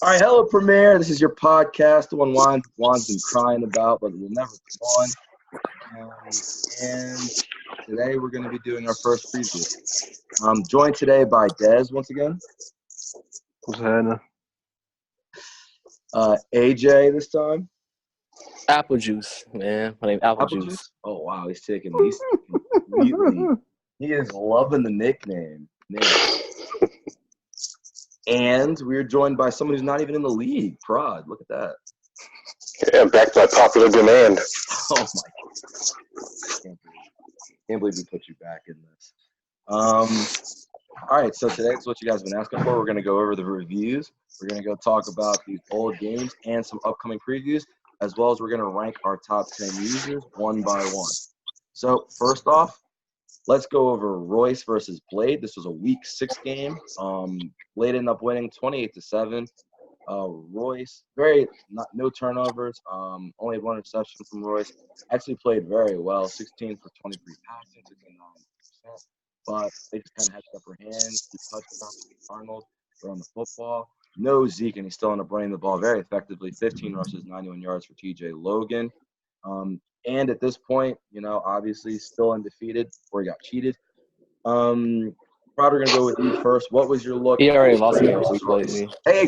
All right, hello, Premiere. This is your podcast, the one Juan's been crying about, but will never come on. And today we're going to be doing our first preview. I'm joined today by Dez once again. What's happening? AJ this time. Apple juice, man. My name Apple Juice. Oh wow, he's completely. He is loving the nickname. And we're joined by someone who's not even in the league, Prod. Look at that. Yeah, backed by popular demand. Oh my God. Can't believe we put you back in this. All right, so today's what you guys have been asking for. We're going to go over the reviews. We're going to go talk about these old games and some upcoming previews, as well as we're going to rank our top 10 users one by one. So first off, let's go over Royce versus Blade. This was a Week 6 game. Blade ended up winning 28-7. Royce, no turnovers. Only one interception from Royce. Actually played very well, 16 for 23 passing, 69%. But they just kind of had the upper hand. He touchdowns Arnold on the football. No Zeke, and he still ended up running the ball very effectively. 15 rushes, 91 yards for TJ Logan. And at this point, obviously still undefeated before he got cheated. Probably going to go with you first. What was your look? He already lost the game versus Blade. Hey,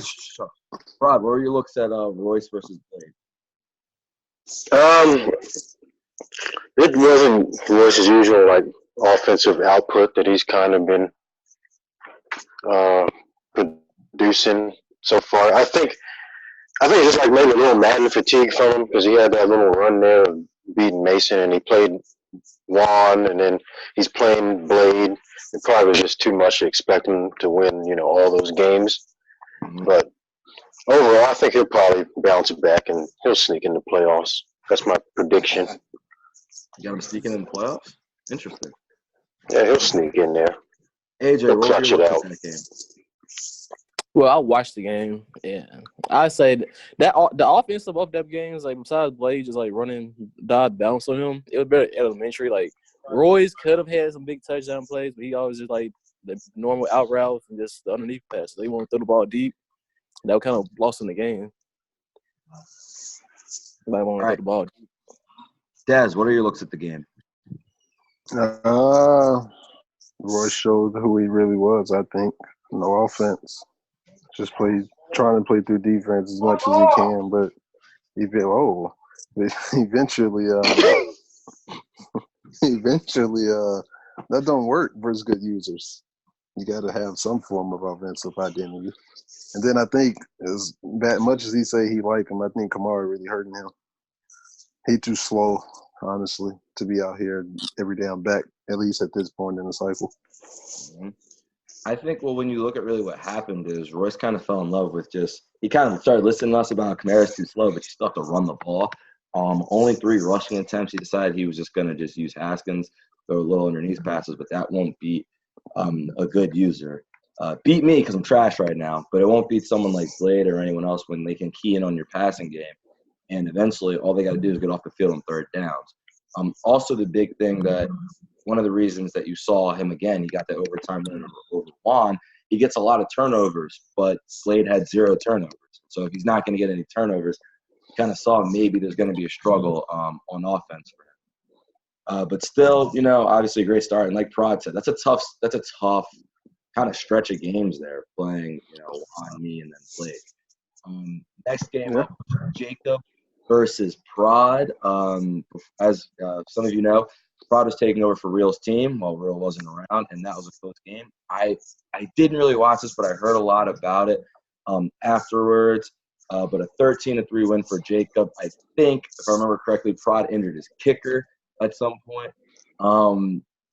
Rod, what were your looks at Royce versus Blade? It wasn't Royce's usual offensive output that he's kind of been producing so far. I think it's just maybe a little Madden fatigue from him because he had that little run there of beating Mason, and he played Juan, and then he's playing Blade. It probably was just too much to expect him to win, all those games. But overall, I think he'll probably bounce back and he'll sneak in the playoffs. That's my prediction. You got him sneaking in the playoffs? Interesting. Yeah, he'll sneak in there. AJ, He'll what clutch were your it looks out. at that game? Well, I watched the game. Yeah, I say that the offense of both them games, besides Blade just running dot bounce on him, it was better elementary. Royce could have had some big touchdown plays, but he always just the normal out routes and just the underneath pass. They want to throw the ball deep. That kind of lost in the game. Might want to throw the ball deep. Daz, what are your looks at the game? Royce showed who he really was, I think. No offense. Just trying to play through defense as much as he can, but eventually that don't work versus good users. You got to have some form of offensive identity. And then I think, as much as he say he like him, I think Kamara really hurting him. He too slow, honestly, to be out here every down back, at least at this point in the cycle. Mm-hmm. I think, when you look at really what happened is Royce kind of fell in love with he kind of started listening to us about how Kamara's too slow, but you still have to run the ball. Only 3 rushing attempts. He decided he was just going to just use Haskins, throw little underneath passes, but that won't beat a good user. Beat me because I'm trash right now, but it won't beat someone like Blade or anyone else when they can key in on your passing game. And eventually all they got to do is get off the field on third downs. Also the big thing that one of the reasons that you saw him again, he got the overtime win over Juan. He gets a lot of turnovers, but Blade had 0 turnovers. So if he's not going to get any turnovers, you kind of saw maybe there's going to be a struggle on offense for him. But still, obviously a great start. And like Prod said, that's a tough kind of stretch of games there playing, on me and then Blade. Next game up, Jacob versus Prod. As some of you know, Prod was taking over for Real's team while Real wasn't around, and that was a close game. I didn't really watch this, but I heard a lot about it afterwards. But a 13-3 win for Jacob. I think, if I remember correctly, Prod injured his kicker at some point.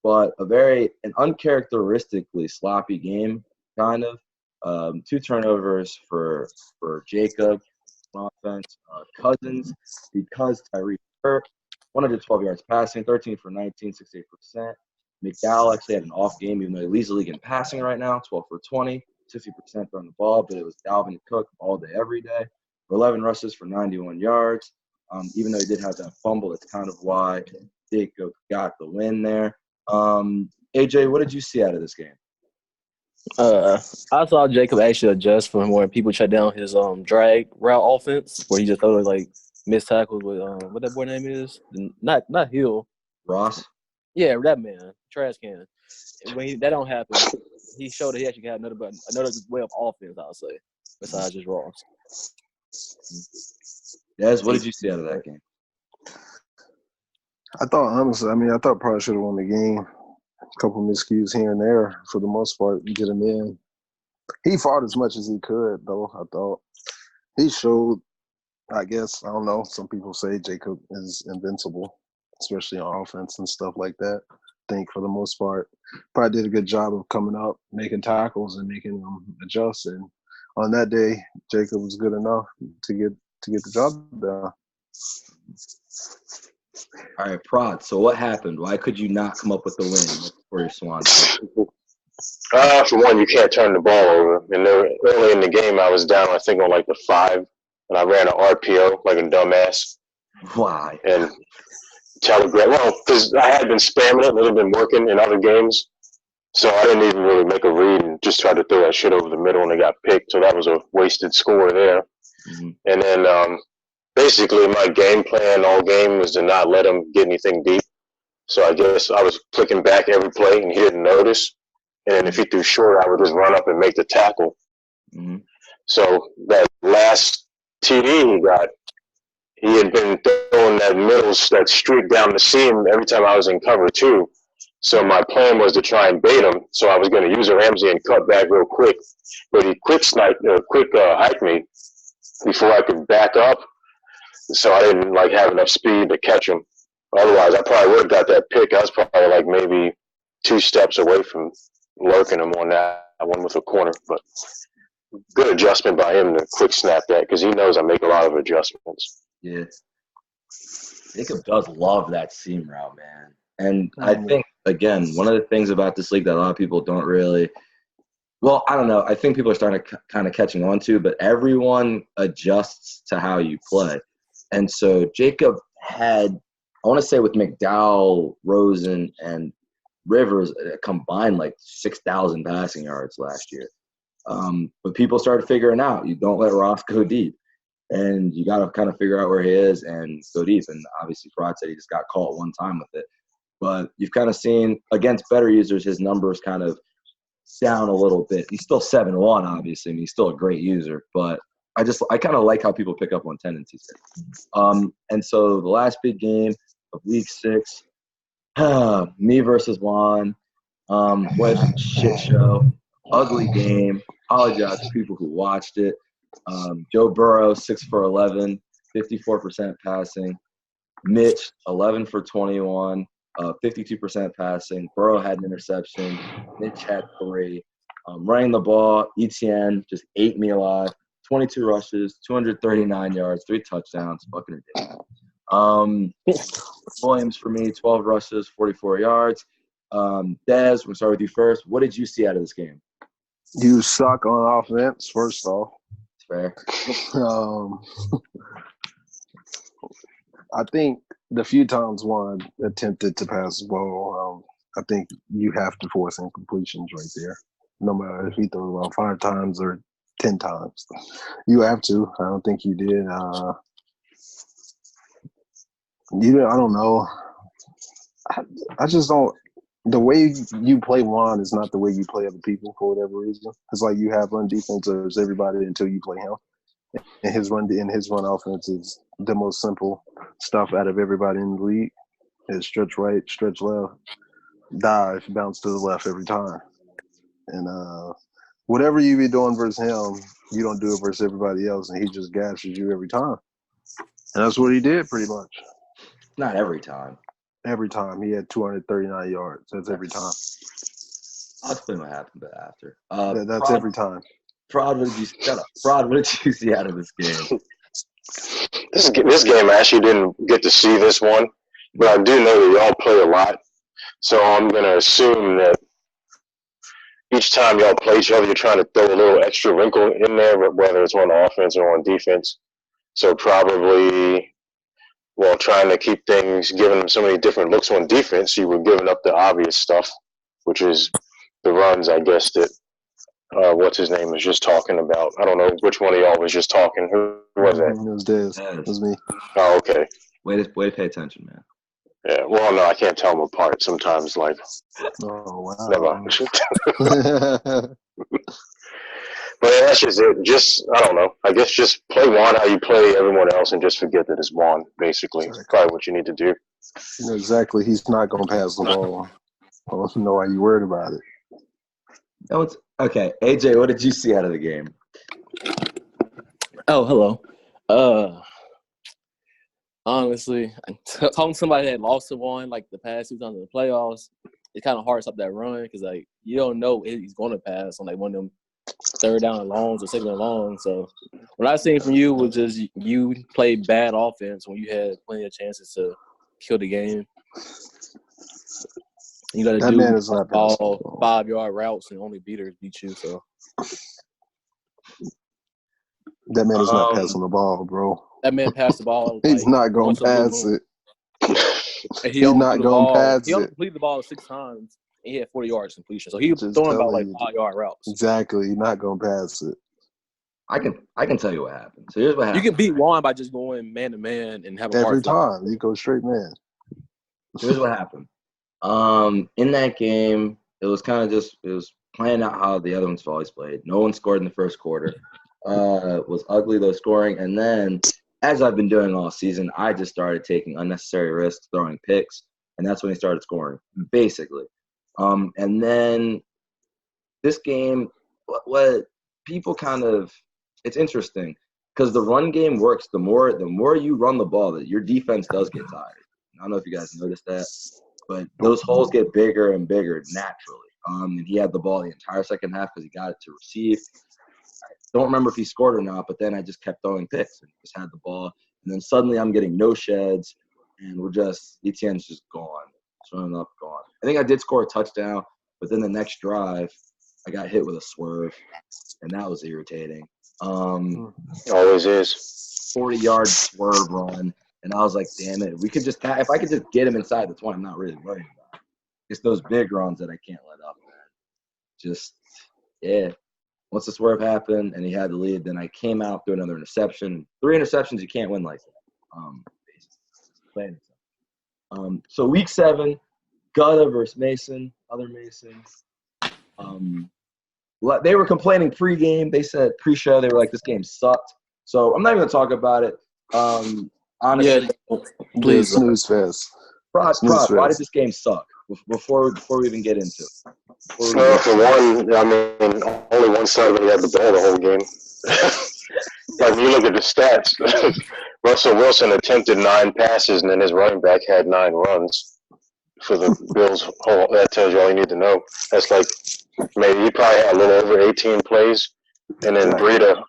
But an uncharacteristically sloppy game, kind of. 2 turnovers for Jacob on offense. Cousins, because Tyreek hurt, 112 yards passing, 13 for 19, 68%. McDowell actually had an off game, even though he leads the league in passing right now, 12 for 20, 60% throwing the ball, but it was Dalvin Cook all day, every day. For 11 rushes for 91 yards. Even though he did have that fumble, that's kind of why Jacob got the win there. AJ, what did you see out of this game? I saw Jacob actually adjust from where people shut down his drag route offense, where he just throw like missed tackles with what that boy name is, not Hill. Ross. Yeah, that man, trash can. That don't happen, he showed that he actually had another way of offense. I'll say, besides just Ross. Yes. What did you see out of that game? I thought honestly, I thought probably should have won the game. A couple miscues here and there for the most part, get him in. He fought as much as he could, though. I thought he showed. I guess I don't know. Some people say Jacob is invincible, especially on offense and stuff like that. I think for the most part, probably did a good job of coming up, making tackles, and making them adjust. And on that day, Jacob was good enough to get the job done. All right, Prod. So what happened? Why could you not come up with the win for your Swans? For one, you can't turn the ball over. And early in the game, I was down, I think, on like the 5, and I ran an RPO like a dumbass. Why? And because I had been spamming it, it had been working in other games. So I didn't even really make a read and just tried to throw that shit over the middle, and it got picked. So that was a wasted score there. Mm-hmm. And then basically my game plan all game was to not let him get anything deep. So I guess I was clicking back every play, and he didn't notice. And then if he threw short, I would just run up and make the tackle. Mm-hmm. So that last TD he got, he had been throwing that streak down the seam every time I was in cover too. So my plan was to try and bait him. So I was going to use a Ramsey and cut back real quick, but he quick hiked me before I could back up. So I didn't have enough speed to catch him. Otherwise, I probably would have got that pick. I was probably maybe 2 steps away from lurking him on that one with a corner. But good adjustment by him to quick snap that, because he knows I make a lot of adjustments. Yeah. Jacob does love that seam route, man. And I think, again, one of the things about this league that a lot of people don't really – well, I don't know. I think people are starting to kind of catching on to, but everyone adjusts to how you play. And so Jacob had – I want to say with McDowell, Rosen, and Rivers combined 6,000 passing yards last year. But people started figuring out you don't let Ross go deep. And you got to kind of figure out where he is and go deep. And obviously, Prod said he just got caught one time with it. But you've kind of seen against better users, his numbers kind of down a little bit. He's still 7-1, obviously. He's still a great user. But I kind of like how people pick up on tendencies here. And so the last big game of Week 6, me versus Juan. What a shit show. Ugly game. Apologize to people who watched it. Joe Burrow, 6 for 11, 54% passing. Mitch, 11 for 21, 52% passing. Burrow had an interception. Mitch had 3. Running the ball, ETN just ate me alive. 22 rushes, 239 yards, 3 touchdowns. Fucking ridiculous. Williams for me, 12 rushes, 44 yards. Dez, we're going to start with you first. What did you see out of this game? You suck on offense, first off. Fair. I think the few times Juan attempted to pass the ball, I think you have to force incompletions right there. No matter if he throws about 5 times or 10 times. You have to. I don't think you did. I don't know. I just don't. The way you play Juan is not the way you play other people for whatever reason. It's like you have run defense as everybody until you play him. And his run offense is the most simple stuff out of everybody in the league. It's stretch right, stretch left, dive, bounce to the left every time. And whatever you be doing versus him, you don't do it versus everybody else, and he just gashes you every time. And that's what he did pretty much. Not every time. Every time. He had 239 yards. That's every time. I'll explain what happened after. That's Prod, every time. Prod, what did you see out of this game? This game, I actually didn't get to see this one, but I do know that y'all play a lot. So I'm going to assume that each time y'all play each other, you're trying to throw a little extra wrinkle in there, whether it's on offense or on defense. So probably, trying to keep things, giving them so many different looks on defense, you were giving up the obvious stuff, which is the runs, I guess, that what's his name was just talking about. I don't know which one of y'all was just talking. Who was that? It was Dez. It was me. Oh, okay. Way to pay attention, man. Yeah. Well, no, I can't tell them apart sometimes. Like, Oh wow. never. But that's just it. Just I don't know. I guess just play Juan how you play everyone else, and just forget that it's Juan. Basically, Exactly. probably what you need to do. You know exactly. He's not gonna pass the ball. I don't know why you worried about it. No, it's okay. AJ, what did you see out of the game? Oh, hello. Honestly, talking to somebody that lost to one like the past 2 times in the playoffs, it kind of hard to stop that run because like you don't know if he's going to pass on like one of them third down and longs or second and long. So what I seen from you was just you played bad offense when you had plenty of chances to kill the game. You got to That do man is not passing the all ball. 5-yard routes and only beaters beat you. So That man is not passing the ball, bro. that man passed the ball. He's like, not gonna once in a blue pass moon. it. And He's not gonna pass He only it. completed the ball 6 times. And he had 40 yards completion. So he was Just throwing about telling like you. 5-yard routes. Exactly. He's not gonna pass it. I can tell you what happened. So here's what You happened. can beat Juan by just going man to man and have a Every hard time. time you go straight man. Here's what happened. In that game, it was playing out how the other ones always played. No one scored in the first quarter. Was ugly though scoring, and then as I've been doing all season, I just started taking unnecessary risks, throwing picks, and that's when he started scoring, basically. And then this game, what people kind of, it's interesting because the run game works. The more you run the ball, that your defense does get tired. I don't know if you guys noticed that, but those holes get bigger and bigger naturally. And he had the ball the entire second half because he got it to receive. I don't remember if he scored or not, but then I just kept throwing picks and just had the ball. And then suddenly I'm getting no sheds, and Etienne's just gone. Running up, gone. I think I did score a touchdown, but then the next drive, I got hit with a swerve, and that was irritating. Always is. 40-yard swerve run, and I was like, damn it. If I could just get him inside the 20, I'm not really worried about it. It's those big runs that I can't let up, man. Just, yeah. Once the swerve happened and he had the lead, then I came out through another interception. 3 interceptions, you can't win like that. So week 7, Gutta versus Mason, other Mason. They were complaining pregame. They said pre-show, they were like, this game sucked. So I'm not even going to talk about it. Honestly, Please. Snooze fest. Prod, why did this game suck? Before we even get into it. For one, I mean, only one side of it had the ball the whole game. Like, when you look at the stats, Russell Wilson attempted 9 passes, and then his running back had 9 runs for the Bills. That tells you all you need to know. That's like, maybe he probably had a little over 18 plays, and then Breida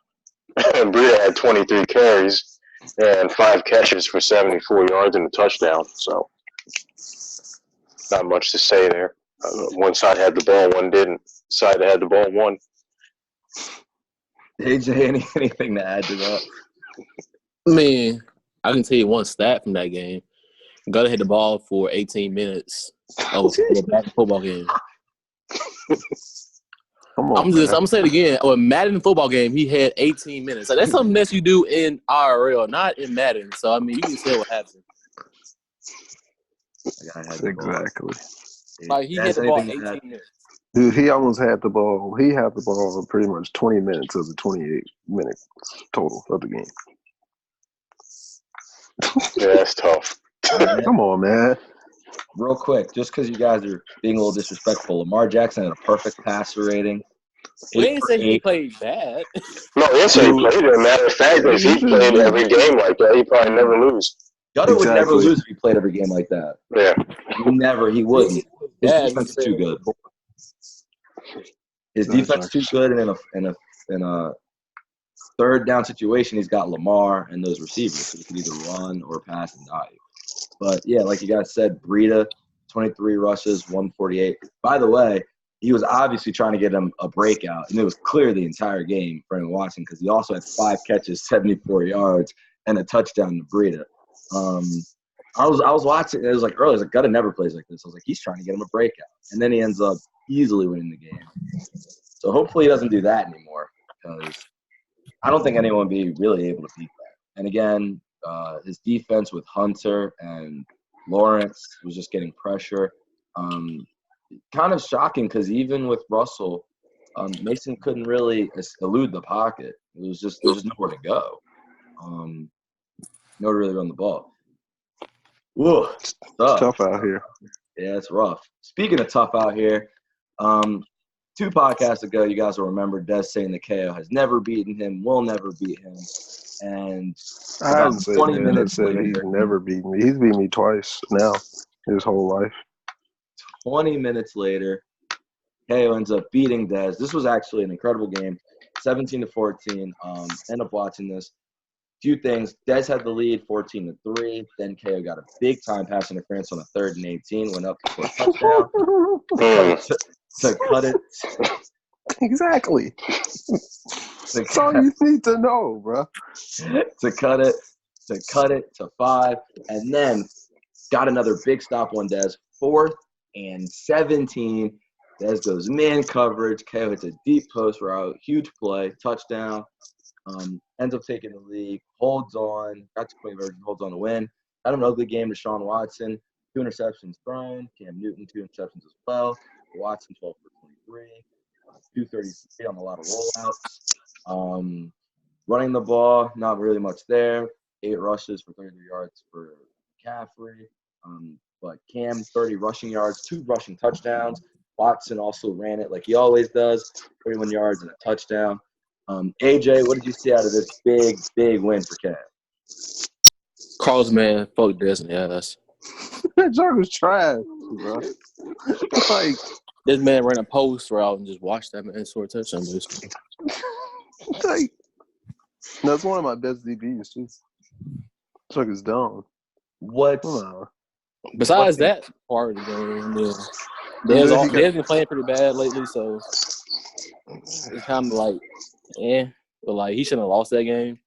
had 23 carries and 5 catches for 74 yards and a touchdown. So, not much to say there. One side had the ball, one didn't. Side that had the ball won. AJ, anything to add to that? I mean, I can tell you one stat from that game. Gutta hit the ball for 18 minutes of a football game. Come on, I'm gonna say it again. A Madden football game, he had 18 minutes. Like, that's something that you do in IRL, not in Madden. So I mean, you can say what happened. Exactly. Like, he hit the ball 18 minutes. Dude, he almost had the ball. He had the ball pretty much 20 minutes of the 28 minutes total of the game. Yeah, that's tough. Come on, man. Real quick, just because you guys are being a little disrespectful, Lamar Jackson had a perfect passer rating. We didn't say he played bad. No, he didn't say he played. As a matter of fact, if he played every game like that, he'd probably never lose. Gutta would never lose if he played every game like that. Yeah. He wouldn't. His defense is too good. His defense is too good, and in a third down situation, he's got Lamar and those receivers, so he can either run or pass and dive. But yeah, like you guys said, Breida, 23 rushes, 148. By the way, he was obviously trying to get him a breakout, and it was clear the entire game for him watching because he also had 5 catches, 74 yards, and a touchdown to Breida. I was watching. It was like early. I was like, Gutta never plays like this. I was like, he's trying to get him a breakout, and then he ends up easily winning the game. So hopefully he doesn't do that anymore because I don't think anyone would be really able to beat that. And again, his defense with Hunter and Lawrence was just getting pressure. Kind of shocking because even with Russell, Mason couldn't really elude the pocket. There's just nowhere to go. Nowhere to really run the ball. Whoa, It's tough out here. Yeah, it's rough. Speaking of tough out here, 2 podcasts ago, you guys will remember Des saying that KO has never beaten him, will never beat him. And I about didn't say 20 that. minutes I said later, he's never beaten me. He's beat me twice now, his whole life. 20 minutes later, KO ends up beating Des. This was actually an incredible game, 17-14. End up watching this. Few things. Des had the lead, 14-3. Then KO got a big time pass interference on a 3rd and 18. Went up for a touchdown to cut it. Exactly. That's all you need to know, bro. to cut it to 5, and then got another big stop on Des. 4th and 17. Des goes man coverage. KO hits a deep post route, huge play, touchdown. Ends up taking the lead, holds on, got to point version, holds on to win. Had an ugly game to Deshaun Watson, 2 interceptions thrown. Cam Newton, 2 interceptions as well. Watson, 12 for 23, 233 on a lot of rollouts. Running the ball, not really much there. 8 rushes for 33 yards for McCaffrey. But Cam, 30 rushing yards, 2 rushing touchdowns. Watson also ran it like he always does, 31 yards and a touchdown. AJ, what did you see out of this big win for Cam? Carl's man, fuck this and ass. That joke was trash, bro. Like, This man ran a post route and just watched that man score a touchdown. like, that's one of my best DBs, too. Joke is dumb. Besides that part of the game, Dez been playing pretty bad lately, so it's kind of like, but like he shouldn't have lost that game.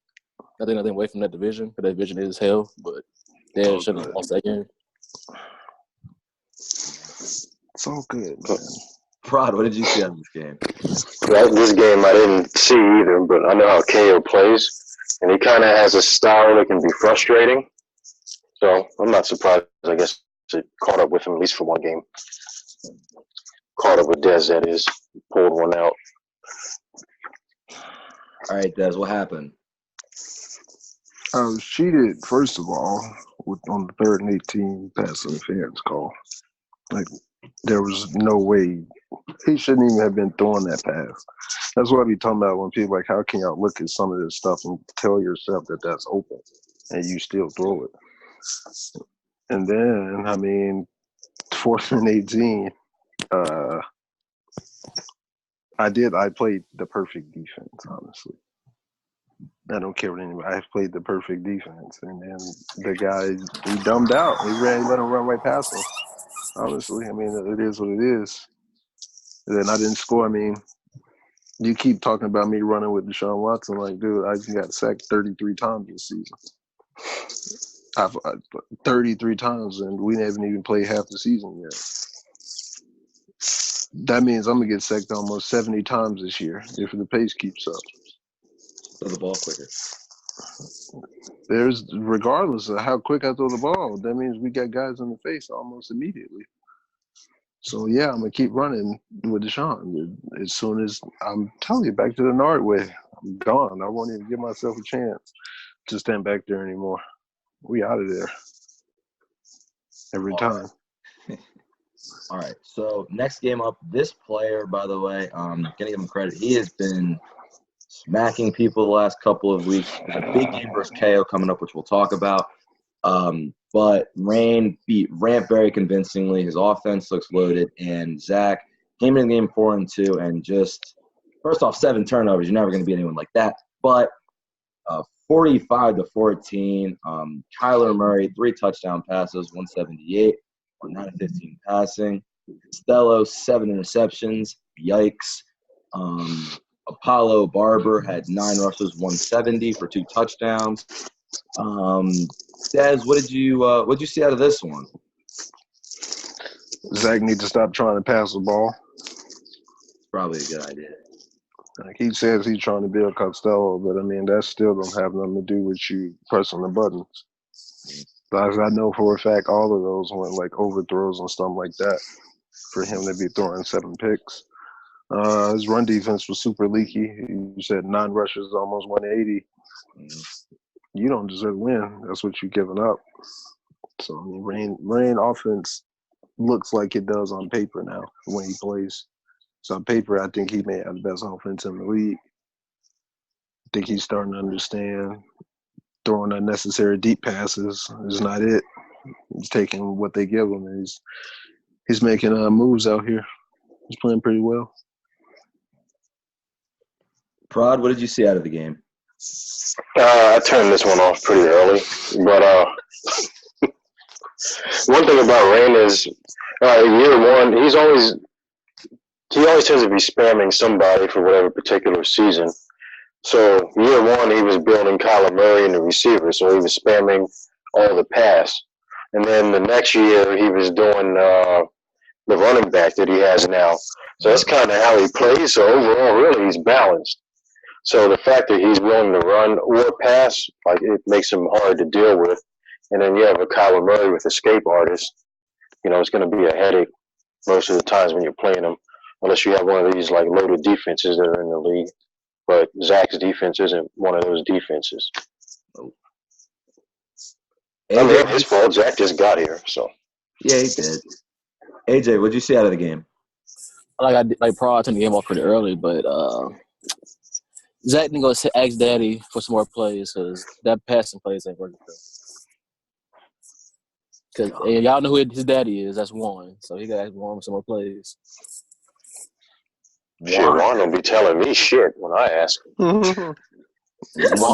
I think nothing away from that division, because that division is hell. But Dez shouldn't have lost that game. So good, man. Prod, what did you see out of this game? Well, this game I didn't see either, but I know how KO plays, and he kind of has a style that can be frustrating. So I'm not surprised, I guess, it caught up with him at least for one game. Caught up with Dez, that is. Pulled one out. All right, Des, what happened? I was cheated, first of all, on the 3rd and 18 pass interference call. Like, there was no way. He shouldn't even have been throwing that pass. That's what I be talking about when people like, how can y'all look at some of this stuff and tell yourself that that's open and you still throw it? And then, 4th and 18, I played the perfect defense, honestly. I don't care what anybody. I played the perfect defense, and then the guy, he dumbed out. He let him run right past him. Honestly, it is what it is. And then I didn't score. You keep talking about me running with Deshaun Watson, like, dude, I got sacked 33 times this season. 33 times, and we haven't even played half the season yet. That means I'm gonna get sacked almost 70 times this year if the pace keeps up. Throw the ball quicker. Regardless of how quick I throw the ball, that means we got guys in the face almost immediately. So yeah, I'm gonna keep running with Deshaun. As soon as I'm telling you, back to the Nard way, I'm gone. I won't even give myself a chance to stand back there anymore. We out of there every time. All right. So next game up, this player, by the way, gonna give him credit. He has been smacking people the last couple of weeks. There's a big game versus KO coming up, which we'll talk about. But Rain beat Ramp very convincingly. His offense looks loaded, and Zach came in the game 4-2, and just first off, 7 turnovers. You're never going to beat anyone like that. But 45-14. Kyler Murray, 3 touchdown passes, 178, 9-15 passing. Costello, 7 interceptions. Yikes. Apollo Barber had 9 rushes, 170 for 2 touchdowns. Dez, what did you see out of this one? Zach needs to stop trying to pass the ball. Probably a good idea. Like he says he's trying to build Costello, but I mean that still don't have nothing to do with you pressing the buttons. As I know for a fact, all of those went like overthrows and stuff like that for him to be throwing 7 picks. His run defense was super leaky. You said 9 rushes, almost 180. You don't deserve to win. That's what you're giving up. So I mean, Rain offense looks like it does on paper now when he plays. So on paper, I think he may have the best offense in the league. I think he's starting to understand throwing unnecessary deep passes is not it. He's taking what they give him, and he's making moves out here. He's playing pretty well. Prod, what did you see out of the game? I turned this one off pretty early, but one thing about Rain is year one, he always tends to be spamming somebody for whatever particular season. So year one, he was building Kyler Murray and the receiver, so he was spamming all the pass. And then the next year, he was doing the running back that he has now. So that's kind of how he plays. So overall, really, he's balanced. So the fact that he's willing to run or pass, like it makes him hard to deal with. And then you have a Kyler Murray with escape artist. You know, it's going to be a headache most of the times when you're playing him, unless you have one of these like loaded defenses that are in the league. But Zach's defense isn't one of those defenses. I mean, his fault. Zach just got here, so. Yeah, he did. AJ, what'd you see out of the game? Like Prod, I turned the game off pretty early, but Zach didn't go ask Daddy for some more plays because that passing plays ain't working. Because y'all know who his daddy is. That's Warren. So he got to ask Warren for some more plays. Shit, Warren don't be telling me shit when I ask him. Warren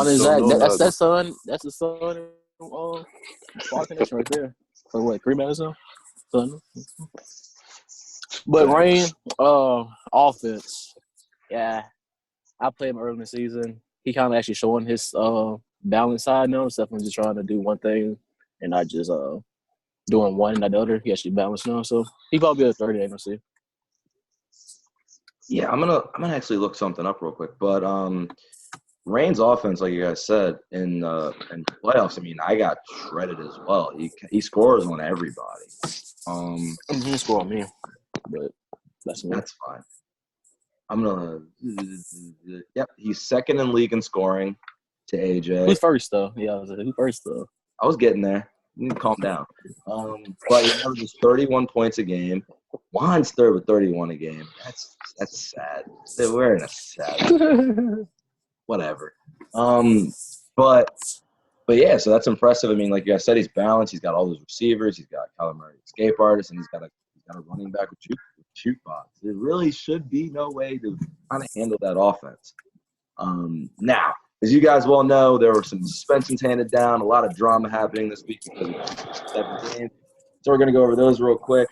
is Zach. That's that son. That's the son of Falcon Nation right there. For what, 3 minutes now? But Rain, offense. Yeah. I played him early in the season. He kind of actually showing his balance side now. Instead of just trying to do one thing and not just doing one and not the other. He actually balanced now. So he probably be a 30, I'm see. Yeah, I'm gonna actually look something up real quick. But Rain's offense, like you guys said, in playoffs, I mean, I got shredded as well. He scores on everybody. He scored on me, but that's fine. I'm gonna. Yep, he's second in league in scoring to AJ. Who's first though? Yeah, who's first though? I was getting there. You need to calm down. But he averages 31 points a game. Juan's third with 31 a game. That's sad. We're in a sad. Whatever. But yeah, so that's impressive. I mean, like you guys said, he's balanced. He's got all those receivers. He's got Kyler Murray, escape artist, and he's got a running back with shoot box. There really should be no way to kind of handle that offense. Now, as you guys well know, there were some suspensions handed down, a lot of drama happening this week because of 7 games. So we're going to go over those real quick.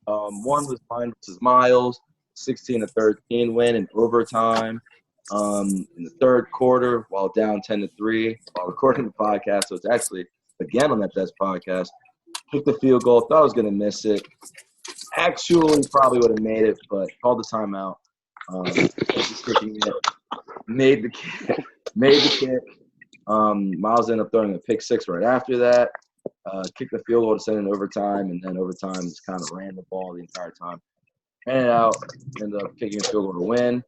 One was Vine versus Miles, 16-13 win in overtime in the third quarter while down 10-3 while recording the podcast. So it's actually, again, on that Best podcast. Took the field goal, thought I was going to miss it. Actually, probably would have made it, but called the timeout. Made the kick. Miles ended up throwing a pick six right after that. Kicked the field goal to send it in overtime, and then overtime just kind of ran the ball the entire time. Ran it out, ended up kicking a field goal to win.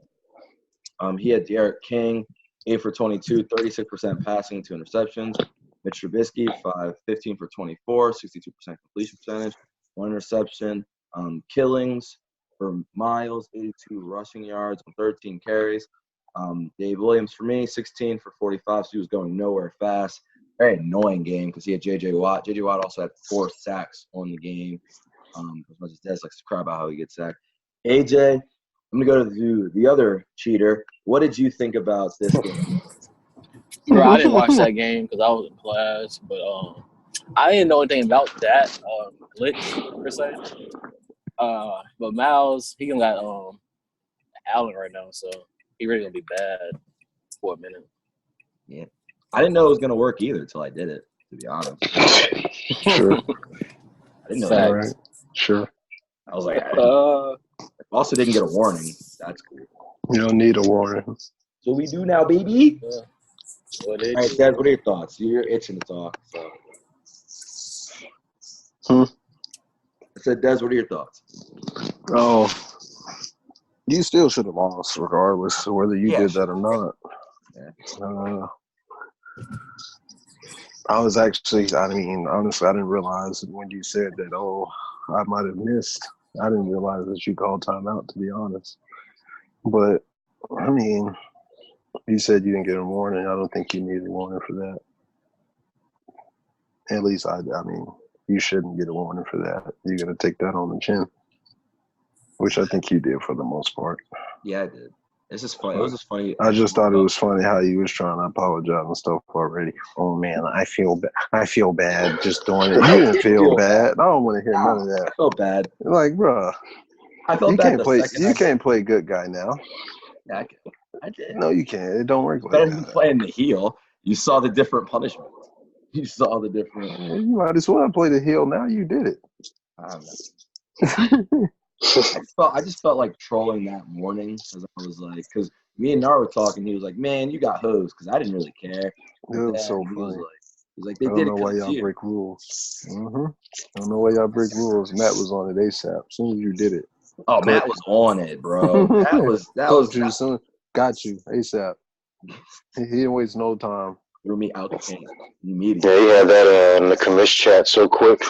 He had Derek King, 8 for 22, 36% passing, 2 interceptions. Mitch Trubisky, 15 for 24, 62% completion percentage, 1 interception. Killings for Miles, 82 rushing yards on 13 carries. Dave Williams for me, 16 for 45. So he was going nowhere fast. Very annoying game because he had J.J. Watt. J.J. Watt also had 4 sacks on the game. As much as Des likes to cry about how he gets sacked. AJ, I'm going to go to the other cheater. What did you think about this game? Bro, I didn't watch that game because I was in class, but I didn't know anything about that glitch per se. But Miles, he got Allen right now, so he really gonna be bad for a minute. Yeah, I didn't know it was gonna work either until I did it. To be honest, Sure. I didn't know that. Right. Sure. I was like, I also didn't get a warning. That's cool. You don't need a warning. So we do now, baby. Yeah. What they All right, do. Dad, what are your thoughts? You're itching to talk. So. I said, Des, what are your thoughts? Oh, you still should have lost, regardless of whether you Yeah, did that or not. Yeah. I was actually, I mean, honestly, I didn't realize when you said that, I might have missed. I didn't realize that you called timeout, to be honest. But, I mean, you said you didn't get a warning. I don't think you needed a warning for that. At least, I mean, you shouldn't get a warning for that. You're going to take that on the chin, which I think you did for the most part. Yeah, I did. It's just funny. It was just funny. I just thought it was funny how you was trying to apologize and stuff already. Oh man, I feel bad just doing it. You didn't feel bad. I don't want to hear none of that. I felt bad. Like, bro, I felt you bad can't the play. second You I can't play good guy now. Yeah, I did. No, you can't. It don't work Better like than that. playing the heel. You saw the different punishments. You saw the different. You might as well play the heel now. You did it. I don't know. I just felt like trolling that morning because I was like, because me and Nar were talking. He was like, "Man, you got hosed," because I didn't really care. It was so He funny. was like, "They I did don't it know why because y'all you." break rules. I don't know why y'all break rules. Matt was on it ASAP. As soon as you did it. Oh, Matt was on it, bro. That was got you ASAP. He didn't waste no time. threw me out the paint immediately. Yeah, he had that in the commish chat so quick.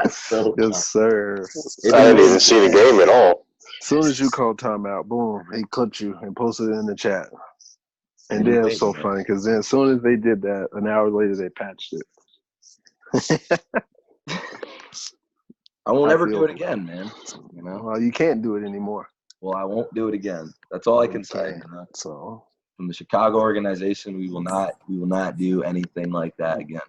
So Yes, sir. I didn't even see the game at all. As soon as you called timeout, boom, he clipped you and posted it in the chat. And Yeah, then it's so man. funny because then as soon as they did that, an hour later they patched it. I won't I ever feel do it you. again, man. You know. Well, you can't do it anymore. Well, I won't do it again. That's all I can You say. can't. You know? So From the Chicago organization, we will not do anything like that again.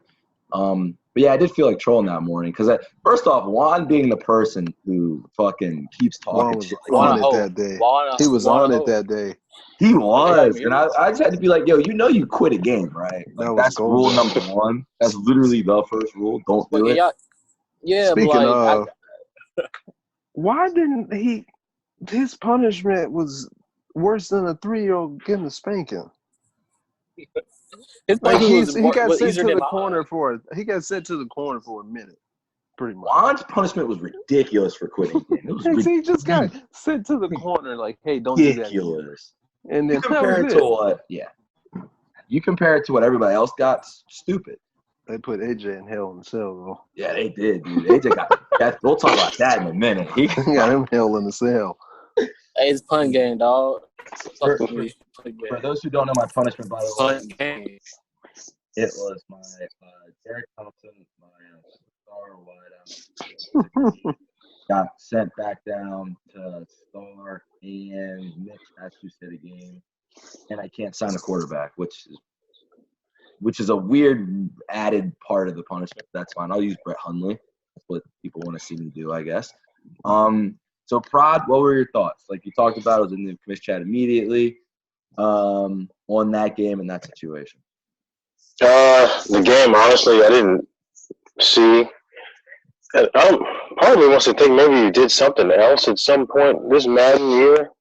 But yeah, I did feel like trolling that morning because first off, Juan being the person who fucking keeps Juan talking was shit. on it that day. He was on it that day. He was, and I just had to be like, yo, you know, you quit a game, right? Like That was that's rule golden. number one. That's literally the first rule. Don't do it. Yeah, Speaking but like, of, why didn't he? His punishment was worse than a 3-year-old getting a spanking. his Like punishment he got was sent easier to than the mine. corner for a minute, pretty much. Juan's punishment was ridiculous for quitting the game. It was He just got sent to the corner, like, hey, don't do that again. ridiculous. And You then that compare was it to what? Yeah. You compare it to what everybody else got. Stupid. They put AJ in hell in the cell, though. Yeah, they did, dude. AJ got that. We'll talk about that in a minute. He got him hell in the cell. Hey, it's pun game, dog. For those who don't know my punishment, by the way, Pun game. it was my Derek Thompson, my star wideout, got sent back down to star and Mitch has to sit a game, and I can't sign a quarterback, which is a weird added part of the punishment. That's fine. I'll use Brett Hundley. That's what people want to see me do, I guess. So Prod, what were your thoughts? Like you talked about, I was in the commish chat immediately on that game and that situation. The game, honestly, I didn't see. Part of me wants to think maybe you did something else at some point this Madden year,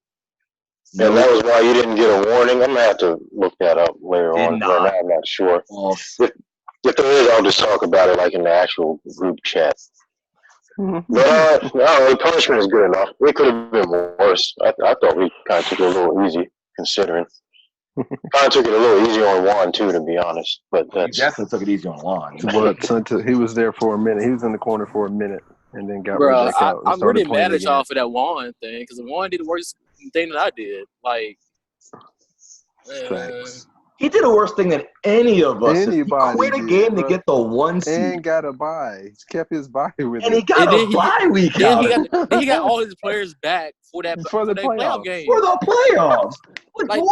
and that was why you didn't get a warning. I'm gonna have to look that up later on. Right now, I'm not sure. If there is, I'll just talk about it like in the actual group chat. But no, the punishment is good enough. It could have been worse. I thought we kind of took it a little easy, considering. Kind of took it a little easy on Juan too, to be honest. But You definitely took it easy on Juan. But he was there for a minute. He was in the corner for a minute and then got Bro, right back out. I'm really mad at y'all for that Juan thing because Juan did the worst thing that I did. Like, he did a worse thing than any of us. Anybody he quit a game to get the 1 seed. And got a bye. He kept his bye with him. And he got a bye week out. Then he got all his players back for the playoff game. For the playoffs. Like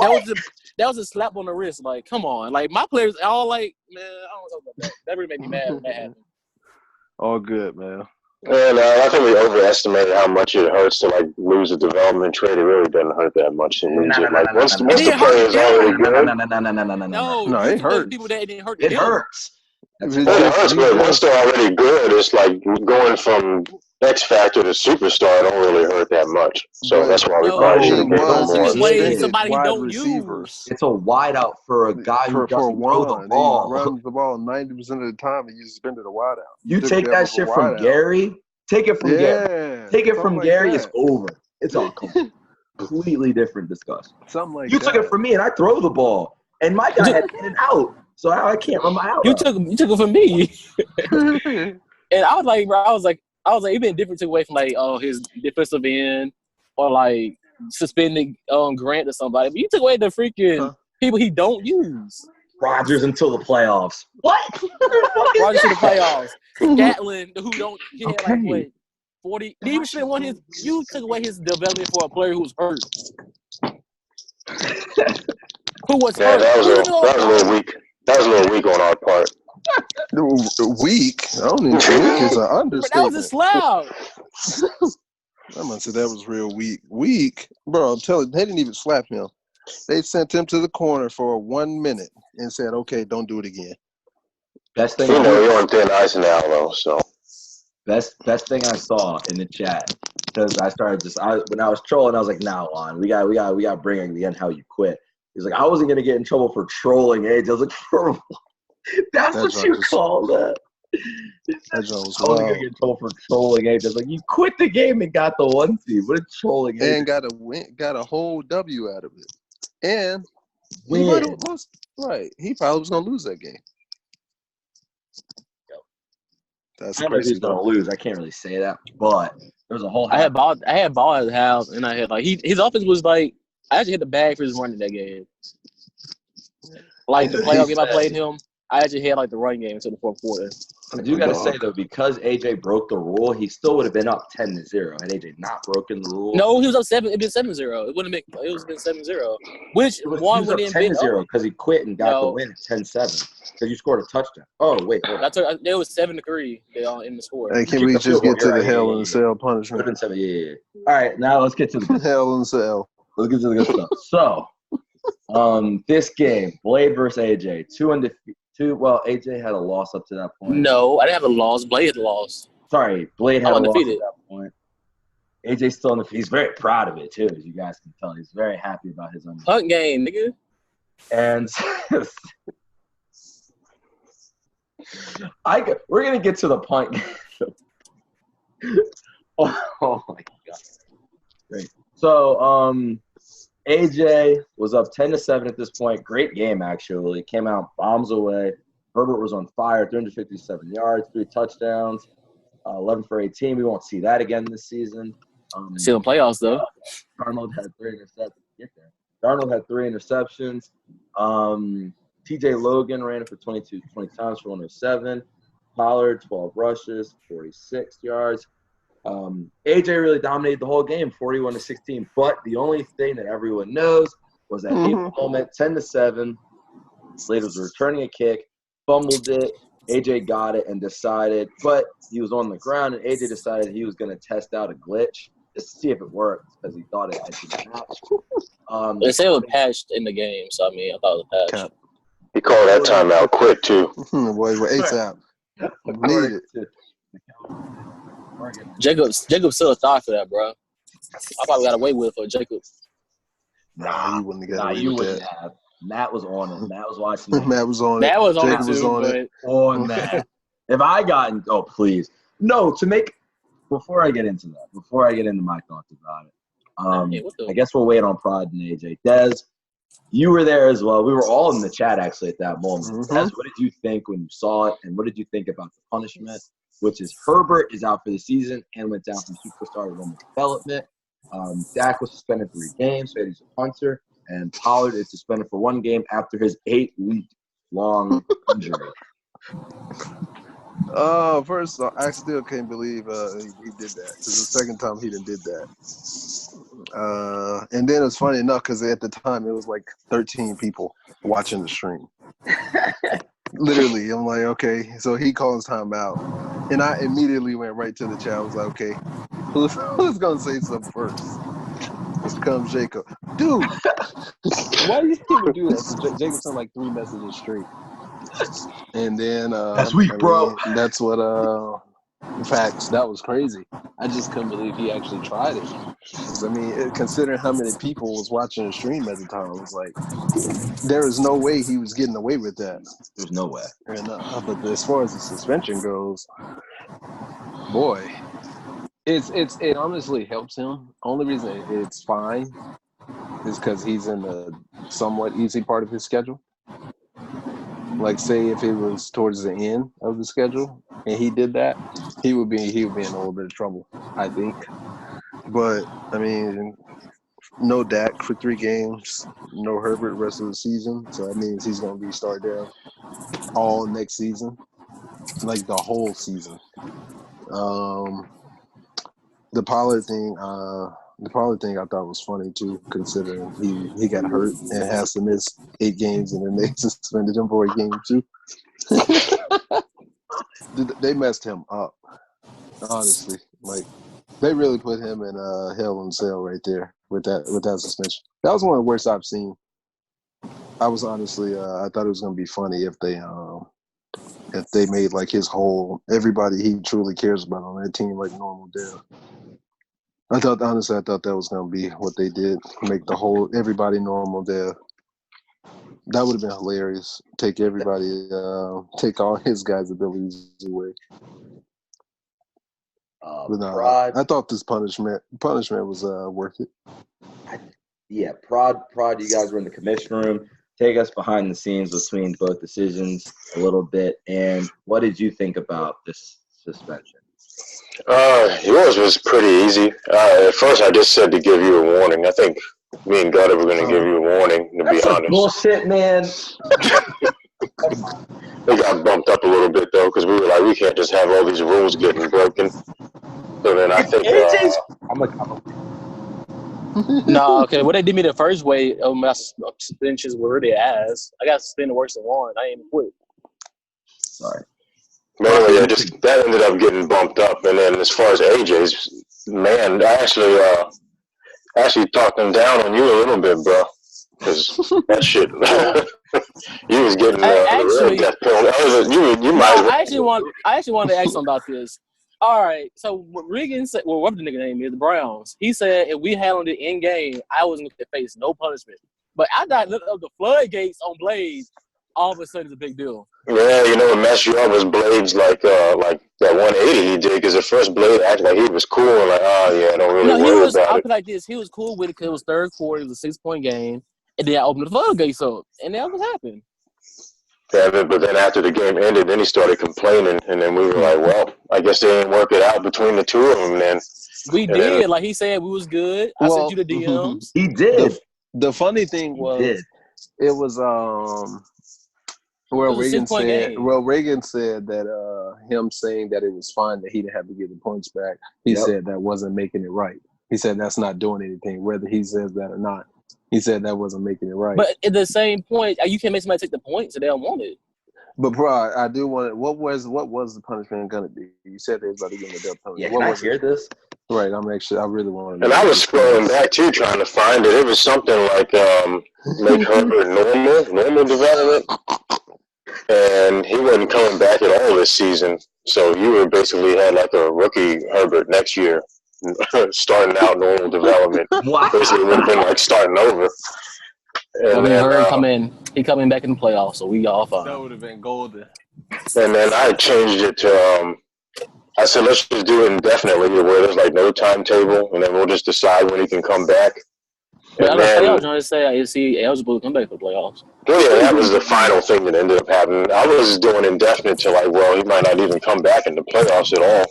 that was a slap on the wrist. Like, come on. Like my players all like, man, I don't know about that. That really made me mad when that happened. All good, man. And I think we overestimated how much it hurts to like lose a development trade. It really doesn't hurt that much to lose it. Like once the player is already good. No, it hurts. People that it didn't hurt. It hurts. It hurts, but once they're already good, it's like going from X Factor, the superstar, don't really hurt that much. So But that's why we No, probably should have he gave him was look more. at Wade, It is. somebody he wide don't receivers. use. It's a wideout for a guy who For doesn't throw the one, ball. he runs the ball 90% of the time, and you suspended a wideout. You took take depth that of a shit from wideout. Gary. Take it from Gary. Yeah, Take it something from like Gary. that. It's over. It's all completely different discussion. Something like You that. took it from me, and I throw the ball, and my guy had in and out, so I can't run my out. You took it from me. And I was like, bro, I was like, it been different away from like, his defensive end or like suspending Grant or somebody. But you took away the freaking people he don't use. Rodgers until the playoffs. What? Rodgers to the playoffs. Gatlin, who don't, he had like Okay. what 40. He even should have won his. You took away his development for a player who's hurt. Who was Yeah, hurt? that was a little weak. That was a little weak on our part. Weak? I don't even think weak is an But that understatement. was a slap. I must say that was real weak. Weak? Bro, I'm telling you, they didn't even slap him. They sent him to the corner for 1 minute and said, okay, don't do it again. Best thing. You know, you're on thin ice now, though. So Best thing I saw in the chat, because I started when I was trolling, I was like, "Nah, Juan, we got bringing the end how you quit." He's like, "I wasn't gonna get in trouble for trolling age." I was like, "For that's what you call that." That joke was I wasn't wild. gonna get in trouble for trolling age. I was like, "You quit the game and got the 1 seed. What is trolling age?" And got a whole W out of it. And he Win. might have lost. Right. He probably was gonna lose that game. That's I don't know if crazy. he's gonna lose. I can't really say that, but there's a whole. I had ball at the house, and I had like his offense was like I actually hit the bag for his running that game. Like the playoff game I played him, I actually had like the running game until the fourth quarter. I do gotta say though, because AJ broke the rule, he still would have been up 10-0 had AJ not broken the rule. No, he was up 7. It'd been 7-0. It wouldn't have been. It was been 7-0. Which It was, one he was would up have been 10-0 because he quit and got the No. win at 10-7 because you scored a touchdown. Oh wait, hold on. That's what, it was 7-3. They all in the score. Hey, can Keep we the just field goal. get to You're the right. hell Yeah, in yeah, the cell Would have punishment? been 7. Yeah. All right, now let's get to the good stuff. Hell in the cell. Let's get to the good stuff. So, this game, Blade versus AJ, 2 undefeated. Well, AJ had a loss up to that point. No, I didn't have a loss. Blade had a loss. Sorry, Blade had a loss at Undefeated. that point. AJ's still undefeated. He's very proud of it too, as you guys can tell. He's very happy about his undefeated. Hunt game, nigga. And we're gonna get to the punt game. oh my god! Great. So AJ was up 10-7 at this point. Great game actually. Came out bombs away. Herbert was on fire. 357 yards, 3 touchdowns, 11 for 18. We won't see that again this season. See the playoffs though. Darnold had 3 interceptions. Get there. Darnold had 3 interceptions. T.J. Logan ran it for 20 times for 107. Pollard, 12 rushes, 46 yards. AJ really dominated the whole game, 41-16. But the only thing that everyone knows was that hateful moment, 10-7. Slade was returning a kick, fumbled it. AJ got it and decided, but he was on the ground, and AJ decided he was going to test out a glitch just to see if it worked because he thought it had been patched. They say it was patched in the game, so I mean, I thought it was patched. he called that timeout quick too. Boy, we're ASAP. Need it. Jacob's still a thought for that, bro. I probably got away with it for Jacob. Nah, you wouldn't have got Nah, away you with wouldn't that. have. Matt was on it. Matt was watching it. Matt was on it. That was on Jacob it was too, on but it. On that. If I got in, oh, please. No, before I get into that, before I get into my thoughts about it, Hey, what the- I guess we'll wait on Prod and AJ. Des, you were there as well. We were all in the chat actually at that moment. Mhm. Des, what did you think when you saw it, and what did you think about the punishment, which is Herbert is out for the season and went down from superstar to normal development. Dak was suspended 3 games, so he's a punter, and Pollard is suspended for 1 game after his 8-week-long injury. First, I still can't believe he did that. It's the second time he done did that. And then it's funny enough because at the time it was like 13 people watching the stream. Literally, I'm like, okay. So he calls timeout, and I immediately went right to the chat. I was like, okay, who's gonna say something first? Here comes Jacob. Dude, why do you even do that? So Jacob sent like 3 messages straight. And then That's weak, bro. That's what Facts. That was crazy. I just couldn't believe he actually tried it. 'Cause, I mean, considering how many people was watching the stream at the time, it was like there is no way he was getting away with that. There's no way. And but as far as the suspension goes, boy, it honestly helps him. Only reason it's fine is because he's in the somewhat easy part of his schedule. Like, say if it was towards the end of the schedule and he did that, he would be in a little bit of trouble, I think. But I mean, no Dak for 3 games, no Herbert the rest of the season, so that means he's going to be start there all next season, like the whole season. The Pollard thing I thought was funny too, considering he got hurt and has to miss 8 games, and then they suspended him for a game too. They messed him up, honestly. Like, they really put him in hell in a cell right there with that suspension. That was one of the worst I've seen. I was honestly I thought it was gonna be funny if they made like his whole everybody he truly cares about on that team like normal deal. I thought that was gonna be what they did, make the whole everybody normal there. That would have been hilarious. Take all his guys' abilities away. But no, I thought this punishment was worth it. Yeah, Prod, you guys were in the commission room. Take us behind the scenes between both decisions a little bit. And what did you think about this suspension? Yours was pretty easy. At first, I just said to give you a warning. I think me and Gutter were going to give you a warning, to be honest. Bullshit, man. They got bumped up a little bit, though, because we were like, we can't just have all these rules getting broken. So then I think No, okay. What they did me the first way, my suspensions were really ass. I got suspended worse than one. I ain't even quit. Sorry. But anyway, that ended up getting bumped up. And then as far as AJ's, man, I actually talked him down on you a little bit, bro. Because that shit, you was getting the real death penalty. You might. I actually wanted to ask him about this. All right, so what Regan said, well, what the nigga name is, the Browns. He said if we handled it in game, I wasn't going to face no punishment. But I got lit up the floodgates on Blades. All of a sudden, it's a big deal. Yeah, you know what messed you up was Blades like that 180 he did, because at first Blade acted like he was cool and like, I don't really worry about it. I feel like this. He was cool with it because it was third quarter. It was a 6-point game. And then I opened the floodgates up. And that was what happened. Yeah, but then after the game ended, then he started complaining. And then we were like, well, I guess they didn't work it out between the two of them then. We did. Like he said, we was good. I sent you the DMs. He did. The funny thing was, it was Reagan said that him saying that it was fine that he didn't have to give the points back. He said that wasn't making it right. He said that's not doing anything, whether he says that or not. He said that wasn't making it right. But at the same point, you can't make somebody take the points if they don't want it. But bro, I do want it. What was the punishment gonna be? You said they was about to give him a death penalty. Yeah, can I hear this? Right, I really want to know. And I was scrolling back too, trying to find it. It was something like make Herbert normal development. And he wasn't coming back at all this season. So you were basically had like a rookie Herbert next year. Starting out normal development. Wow. Basically would have been like starting over. And then he coming back in the playoffs, so we all fine. That would have been golden. And then I changed it to I said let's just do it indefinitely, where there's like no timetable, and then we'll just decide when he can come back. I was trying to say, is he eligible to come back for the playoffs? Yeah, that was the final thing that ended up happening. I was doing indefinite to like, well, he might not even come back in the playoffs at all.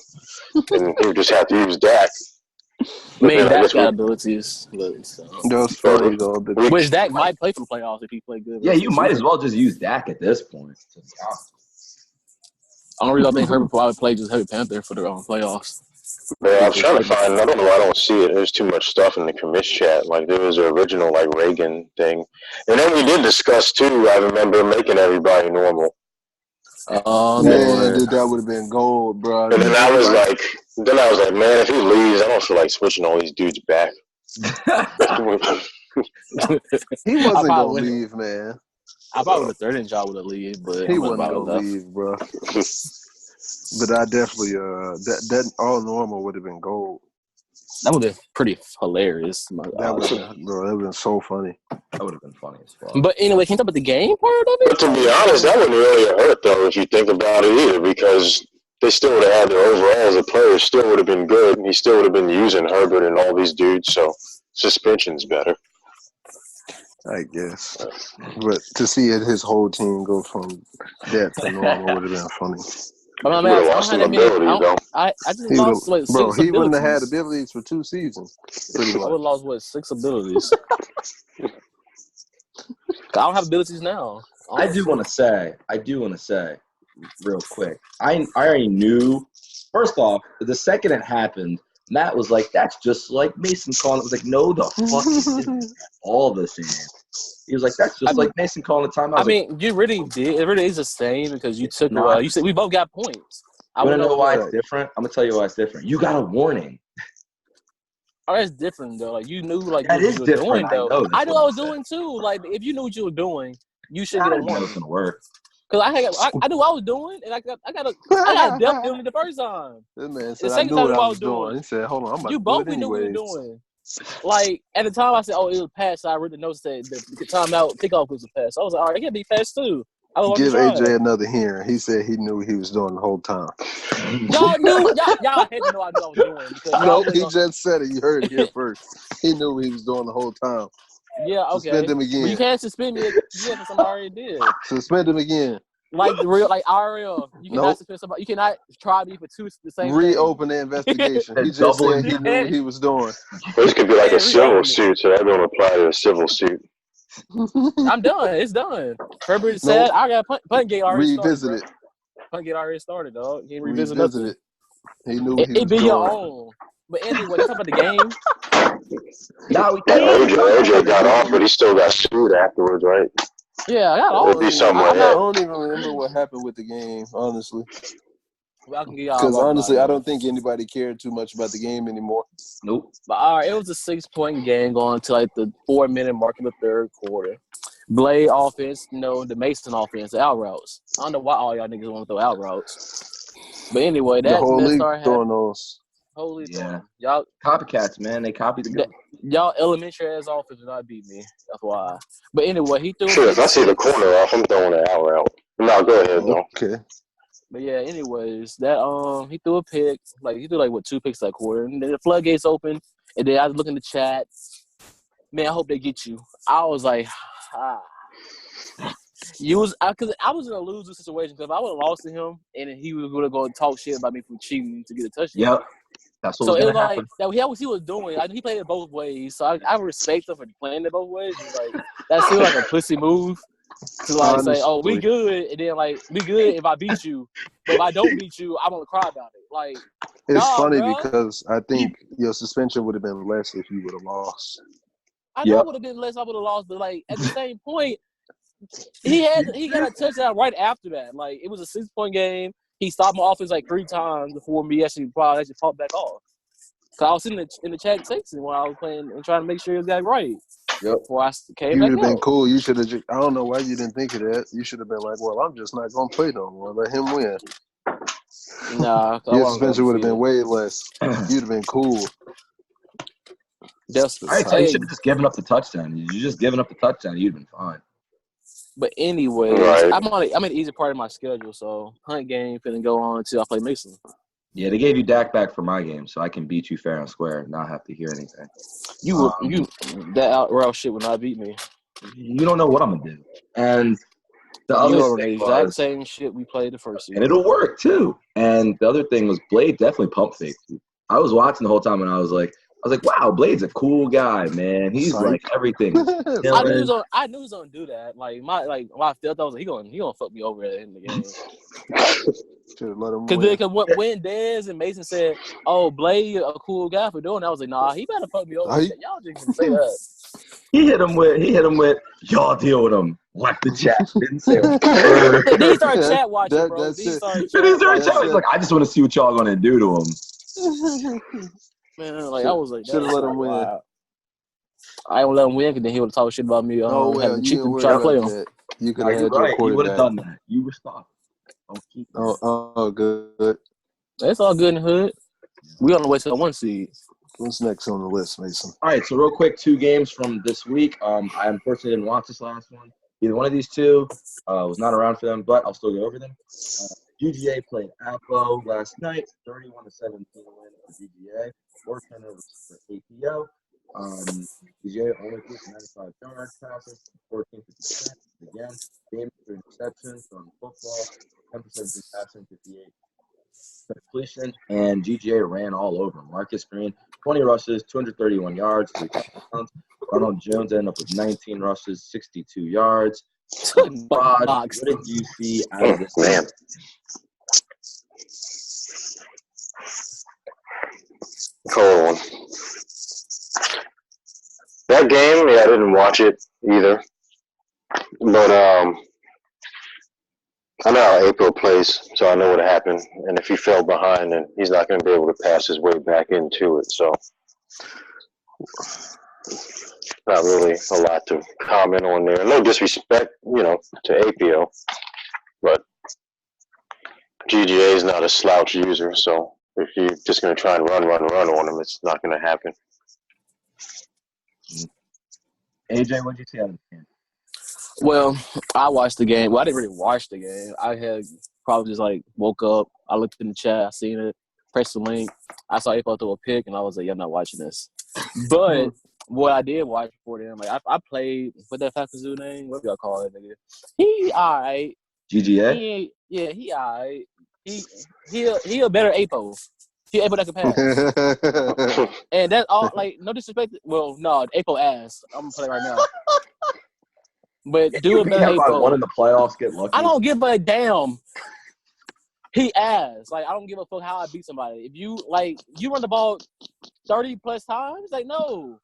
And he would just have to use Dak. Dak's got abilities. Which Dak might play for the playoffs if he play good. Yeah, you might as well just use Dak at this point. Only reason I think Herbert probably played just Heavy Panther for the playoffs. Yeah, I'm trying to find. I don't know why I don't see it. There's too much stuff in the commish chat. Like there was an original like Reagan thing, and then we did discuss too. I remember making everybody normal. That would have been gold, bro. And then I was like, man, if he leaves, I don't feel like switching all these dudes back. He wasn't gonna leave, man. I probably would have third in job with a leave, but he wasn't gonna leave, bro. But I definitely that all normal would have been gold. That would have been pretty hilarious. My That would God. have been, bro. That would have been so funny. That would have been funny as fuck. But anyway, can you talk about the game part of But it? to be honest, that wouldn't really hurt though if you think about it either, because they still would have had their overall as a player still would have been good, and he still would have been using Herbert and all these dudes. So suspension's better. I guess. But to see his whole team go from that to normal would have been funny. I He would have lost some ability though. I just He lost would've- what, bro, 6 he wouldn't have had abilities. abilities for 2 seasons. Pretty I would have much. lost what 6 abilities. I don't have abilities now. I do want to say, real quick. I already knew. First off, the second it happened, Matt was like, "That's just like Mason calling." It was like, "No, the fuck isn't all the same." He was like, "That's just like Mason calling a timeout." I mean, you really did. It really is the same because you took. Not. You said we both got points. I want to would know why it's Right. different? I'm gonna tell you why it's different. You got a warning. Oh, that's different though. Like you knew like That what is you were different. doing I though. know, that's I knew what I I'm was saying. doing too. Like if you knew what you were doing, you should I get a didn't know it was warning. gonna work. Cause I knew what I was doing, and I got a death penalty the first time. This man The said, I second knew time what I I was was doing. doing. He said, hold on, I'm about You to do both it knew what you anyways. were doing. Like at the time, I said, "Oh, it was pass." So I read the notes that the timeout kickoff was a pass. I was like, "All right, it can be pass too." I was Give on the AJ drive. another hearing. He said he knew what he was doing the whole time. Y'all knew y'all had to know I knew I was doing because y'all Nope, was he on, just said it. You heard it here first. He knew what he was doing the whole time. yeah, okay. Suspend him But you again. can't suspend me again because somebody already did. Suspend him again. Like the real, like IRL, you cannot Nope. suspend somebody. You cannot try me for the same thing. Reopen the investigation. He just Double said he knew what he was doing. This could be like Yeah, a civil reopen it. suit, so that don't apply to a civil suit. I'm done. It's done. Herbert said I got punt gate already Revisit started. it. Bro. Punt gate already started, dog. You can't revisit Revisit nothing. it. He knew what he It was be doing. your own. But anyway, let's talk about the game. Now we OJ got off, but he still got sued afterwards, right? Yeah, I got all It'd of be it. something I like that. don't even remember what happened with the game, honestly. Well, I can get y'all Because walk honestly, by I it. don't think anybody cared too much about the game anymore. Nope. But all right, it was a 6-point game going to like the 4-minute mark of the third quarter. Blade offense, the Mason offense, the out routes. I don't know why all y'all niggas want to throw out routes. But anyway, The that whole league started throwing those. Holy Yeah. y'all Copycats, man. They copied the gun. y'all elementary ass offense did not beat me. That's why. But anyway, he threw a Sure, pick if I see the six. corner off, I'm throwing it out. No, go ahead, though. Okay. But yeah, anyways, that he threw a pick. Like he threw like 2 picks that quarter, and then the floodgates open. And then I was looking at the chat. Man, I hope they get you. I was like, because I was in a losing situation. Because if I would have lost to him, and then he was going to go and talk shit about me for cheating to get a touchdown. Yep. That's what So was it was gonna like happen. that. He was doing. He played it both ways. So I respect him for playing it both ways. It's like that seemed like a pussy move to like say, "Oh, we Honestly. good," and then like we good if I beat you, but if I don't beat you, I'm gonna cry about it. Like It's nah, funny bro. because I think your suspension would have been less if you would have lost. I know Yep. it would have been less. I would have lost, but like at the same point, he got a touchdown right after that. Like it was a 6-point game. He stopped my offense like 3 times before me actually popped back off. Cause I was sitting in the chat texting while I was playing and trying to make sure it got right. Yep. Before I came You back would have been out. cool. You should have. I don't know why you didn't think of that. You should have been like, "Well, I'm just not gonna play no more. Let him win." Nah, Your suspension would have been way less. You'd have been cool. That's I tell you, you should have just given up the touchdown. You just given up the touchdown, you'd been fine. But anyways, Right. I'm an easy part of my schedule, so hunt game finna go on until I play Mason. Yeah, they gave you Dak back for my game, so I can beat you fair and square and not have to hear anything. That out route shit would not beat me. You don't know what I'm gonna do. And the You other know the thing exact was, same shit we played the first and season. it'll work too. And the other thing was Blade definitely pump faked you. I was watching the whole time and I was like, wow, Blade's a cool guy, man. He's Psych. like everything. I knew he was gonna do that. Like when I felt, I was like, he gonna fuck me over at the end of the game. Should have let him Because win. when Dez and Mason said, "Oh, Blade a cool guy for doing that," I was like, "Nah, he better fuck me over." Y'all just gonna say that. He hit him with y'all deal with him. Left the chat. Didn't say a word. These are chat watching, bro. That's These it. are These are chat chat. He's like, I just want to see what y'all gonna do to him. man. Like I was like, Should have let him win. wow. I ain't let him win because then he would talk shit about me. Oh well, having you cheap didn't worry try to play about him. that. You could No, have you're had your right. You would have quarterback. done that. You were stopped. Don't keep Good. It's all good in the hood. We on the way to the 1 seed. What's next on the list, Mason? All right, so real quick, 2 games from this week. I unfortunately didn't watch this last one. Either one of these two was not around for them, but I'll still go over them. UGA played Apo last night, 31-17 win for UGA. 4 turnovers for APO. UGA only threw for 95 yards passes, 14%. Again, game for interceptions on football, 10% passing, 58 completion, and GGA ran all over him. Marcus Green, 20 rushes, 231 yards, 3 touchdowns. Ronald Jones ended up with 19 rushes, 62 yards. Rod, what did you see out of this Man. game? Hold on. That game, I didn't watch it either. But I know how April plays, so I know what happened. And if he fell behind, then he's not going to be able to pass his way back into it. So, not really a lot to comment on there. No disrespect, to APO, but GGA is not a slouch user. So, if you're just going to try and run on him, it's not going to happen. AJ, what did you see out of this game? Well, I watched the game. Well, I didn't really watch the game. I had probably just woke up. I looked in the chat. I seen it. Pressed the link. I saw April throw a pick, and I was like, "Yeah, I'm not watching this." But what I did watch before then, I played. What that Falcons dude name? What do y'all call it, nigga? He alright. GGA? He alright. He a better Apo. He Apo that can pass. And that's all. No disrespect. Well, no, Apo ass. I'm gonna play it right now. But do a better Apo. One in the playoffs, get lucky. I don't give a damn. He ass. I don't give a fuck how I beat somebody. If you you run the ball 30 plus times, no.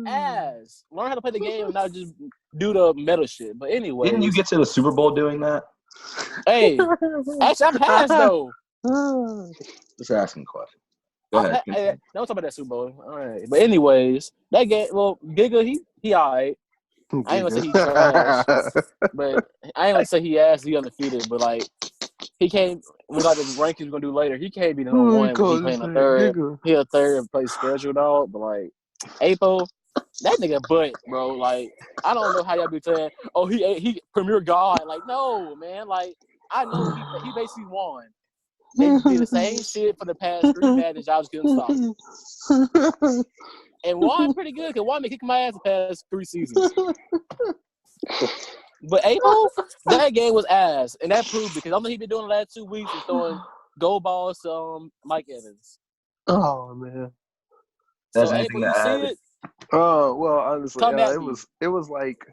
Ass. Learn how to play the game and not just do the meta shit. But anyway. Didn't you get to the Super Bowl doing that? Hey, actually, I'm past though. Just asking a question. Go ahead. Don't talk about that Super Bowl. All right. But anyways, that game. Well, Giga, he alright. I ain't gonna say he trash, but I ain't gonna say he ass. He undefeated, but he can't. We got the rankings we're gonna do later. He can't be the number one. He playing a third. He a third place schedule dog. But Apo, that nigga butt, bro. I don't know how y'all be saying. Oh, he premier god. No, man. I know he basically won. They did the same shit for the past 3 matches. I was getting stopped. And Juan pretty good because Juan been kicking my ass the past 3 seasons. But April, that game was ass, and that proved because all he been doing the last 2 weeks is throwing goal balls to Mike Evans. Oh man, That's so anything April, to you add? see it? Oh well, honestly, Yeah, it was like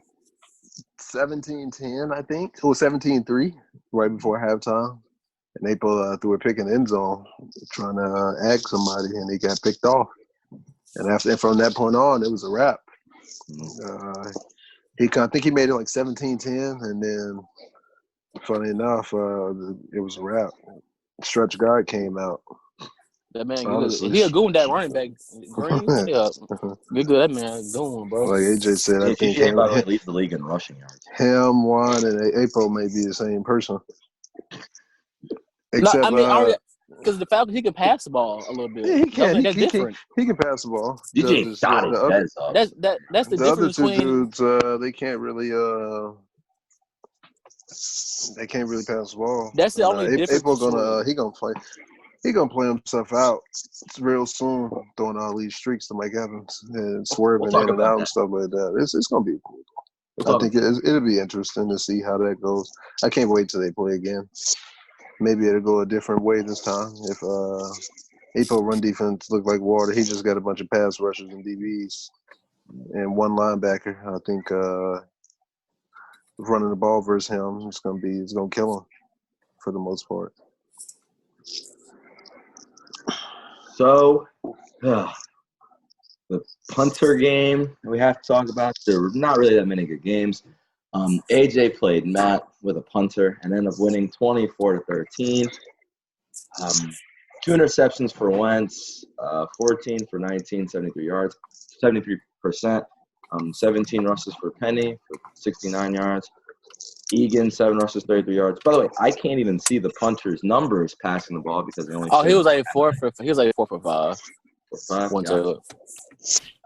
17-10, I think. It was 17-3 right before halftime. And April threw a pick in the end zone trying to ag somebody, and he got picked off. And from that point on, it was a wrap. I think he made it 17-10, and then, funny enough, it was a wrap. Stretch guard came out. That man, honestly, he a goon that running back. Green, yeah, good. That man goon, bro. Like AJ said, I think GGA, by the way, leads the league in rushing yards. Him, Juan, and April may be the same person. Except, because the Falcons, he can pass the ball a little bit. Yeah, he can. That's different. He can pass the ball. DJ got it. That's the other difference two between dudes. They can't really. They can't really pass the ball. That's the only difference. April He gonna play himself out real soon, throwing all these streaks to Mike Evans and swerving in and out and stuff like that. It's gonna be cool. I think it'll be interesting to see how that goes. I can't wait till they play again. Maybe it'll go a different way this time. If April run defense look like water, he just got a bunch of pass rushers and DBs and one linebacker. I think running the ball versus him, it's gonna kill him for the most part. So, the punter game we have to talk about. There were not really that many good games. AJ played Matt with a punter and ended up winning 24-13. 2 interceptions for Wentz, 14 for 19, 73 yards, 73%. 17 rushes for Penny for 69 yards. Egan, 7 rushes, 33 yards. By the way, I can't even see the punter's numbers passing the ball because they only Oh, show he was like 4 for 5. 5. One Gotcha. to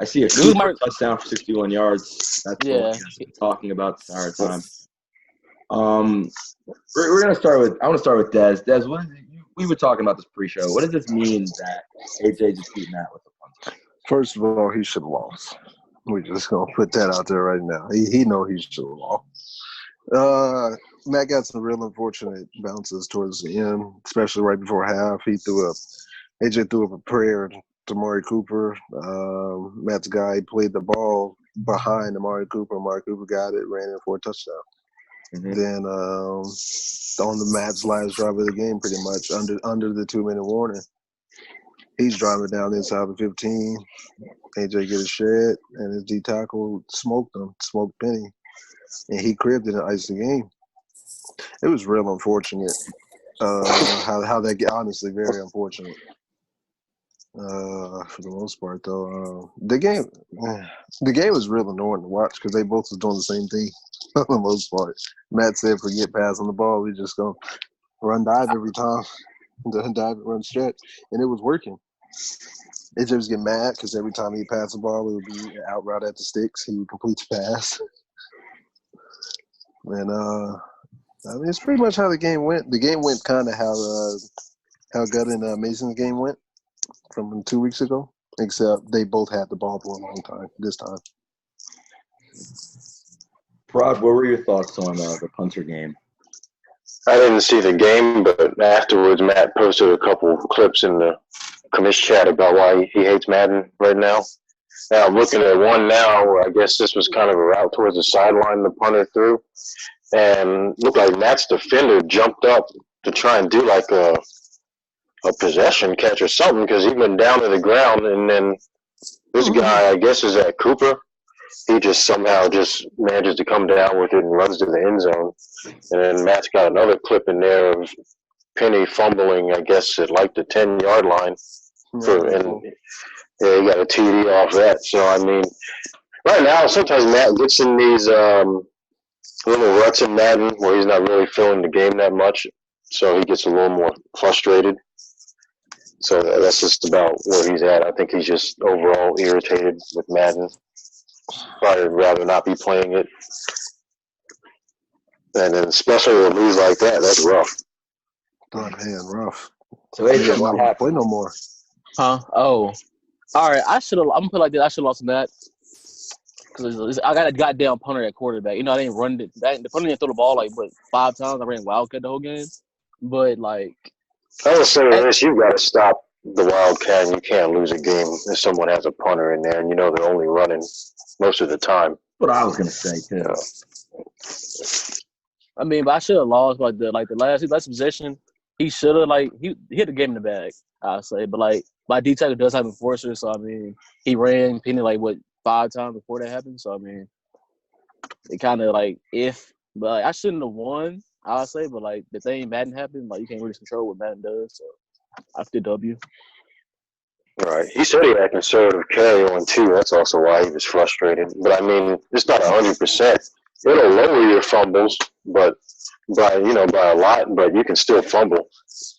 I see a It was Cooper touchdown for 61 yards. That's the one yeah. you guys have been talking about the entire time. We're gonna start with. I want to start with Dez. Dez, we were talking about this pre-show. What does this mean that AJ just beat Matt with the punter? First of all, he should have lost. We're just gonna put that out there right now. He know he should have lost. Matt got some real unfortunate bounces towards the end, especially right before half. AJ threw up a prayer to Amari Cooper. Matt's guy played the ball behind Amari Cooper. Amari Cooper got it, ran in for a touchdown. Mm-hmm. Then on the Matt's last drive of the game, pretty much under the 2-minute warning, he's driving down inside the 15. AJ get a shed, and his D tackle smoked Penny, and he cribbed it and iced the game. It was real unfortunate. How that get honestly very unfortunate. For the most part, though, the game was real annoying to watch because they both was doing the same thing for the most part. Matt said, "Forget pass on the ball. We just gonna run dive every time, dive run stretch," and it was working. It just get mad because every time he passed the ball, it would be an out route at the sticks. He would complete the pass, and I mean, it's pretty much how the game went. The game went kind of how Gut and Mason's game went from 2 weeks ago, except they both had the ball for a long time this time. Rod, what were your thoughts on the punter game? I didn't see the game, but afterwards, Matt posted a couple clips in the commish chat about why he hates Madden right now. Now, I'm looking at one now. I guess this was kind of a route towards the sideline the punter threw. And looked like Matt's defender jumped up to try and do like a possession catch or something because he went down to the ground. And then this guy, I guess, is at Cooper. He just somehow just manages to come down with it and runs to the end zone. And then Matt's got another clip in there of Penny fumbling, I guess, at like the 10-yard line. And yeah, he got a TD off that. So, I mean, right now, sometimes Matt gets in these little ruts in Madden where he's not really feeling the game that much. So he gets a little more frustrated. So that's just about where he's at. I think he's just overall irritated with Madden. Probably rather not be playing it. And then especially with moves like that, that's rough. Oh man, rough. So AJ, what Play happened? no more. Huh? Oh. All right. I'm gonna put it like this. I should have lost that because I got a goddamn punter at quarterback. You know, I didn't run it. The punter didn't throw the ball like 5 times. I ran Wildcat the whole game, but like I was saying this: you got to stop the Wildcat. And you can't lose a game if someone has a punter in there, and you know they're only running most of the time. What I was gonna say too. I mean, but I should have lost the last possession. He should have he hit the game in the bag. I say, but my D tackle does have enforcer, so I mean he ran Penny 5 times before that happened. So I mean, it kind of but I shouldn't have won. I'll say, but the thing Madden happened, you can't really control what Madden does. So I did W. Right. He said he had conservative carry on too. That's also why he was frustrated. But I mean, it's not 100%. It'll lower your fumbles, but by a lot. But you can still fumble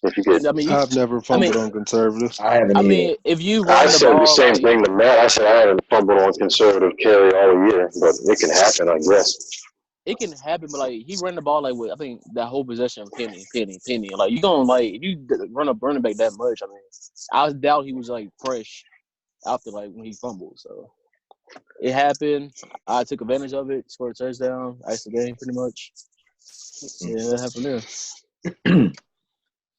if you get. I mean, I've never fumbled on conservatives. I haven't. I either. mean, if you run I the said ball, the same thing to Matt. I said I haven't fumbled on conservative carry all year, but it can happen, I guess. It can happen, but he ran the ball with I think that whole possession penny. You gonna if you run a running back that much, I mean, I doubt he was fresh after when he fumbled. So it happened. I took advantage of it, scored a touchdown, iced the game pretty much. Yeah, that happened there.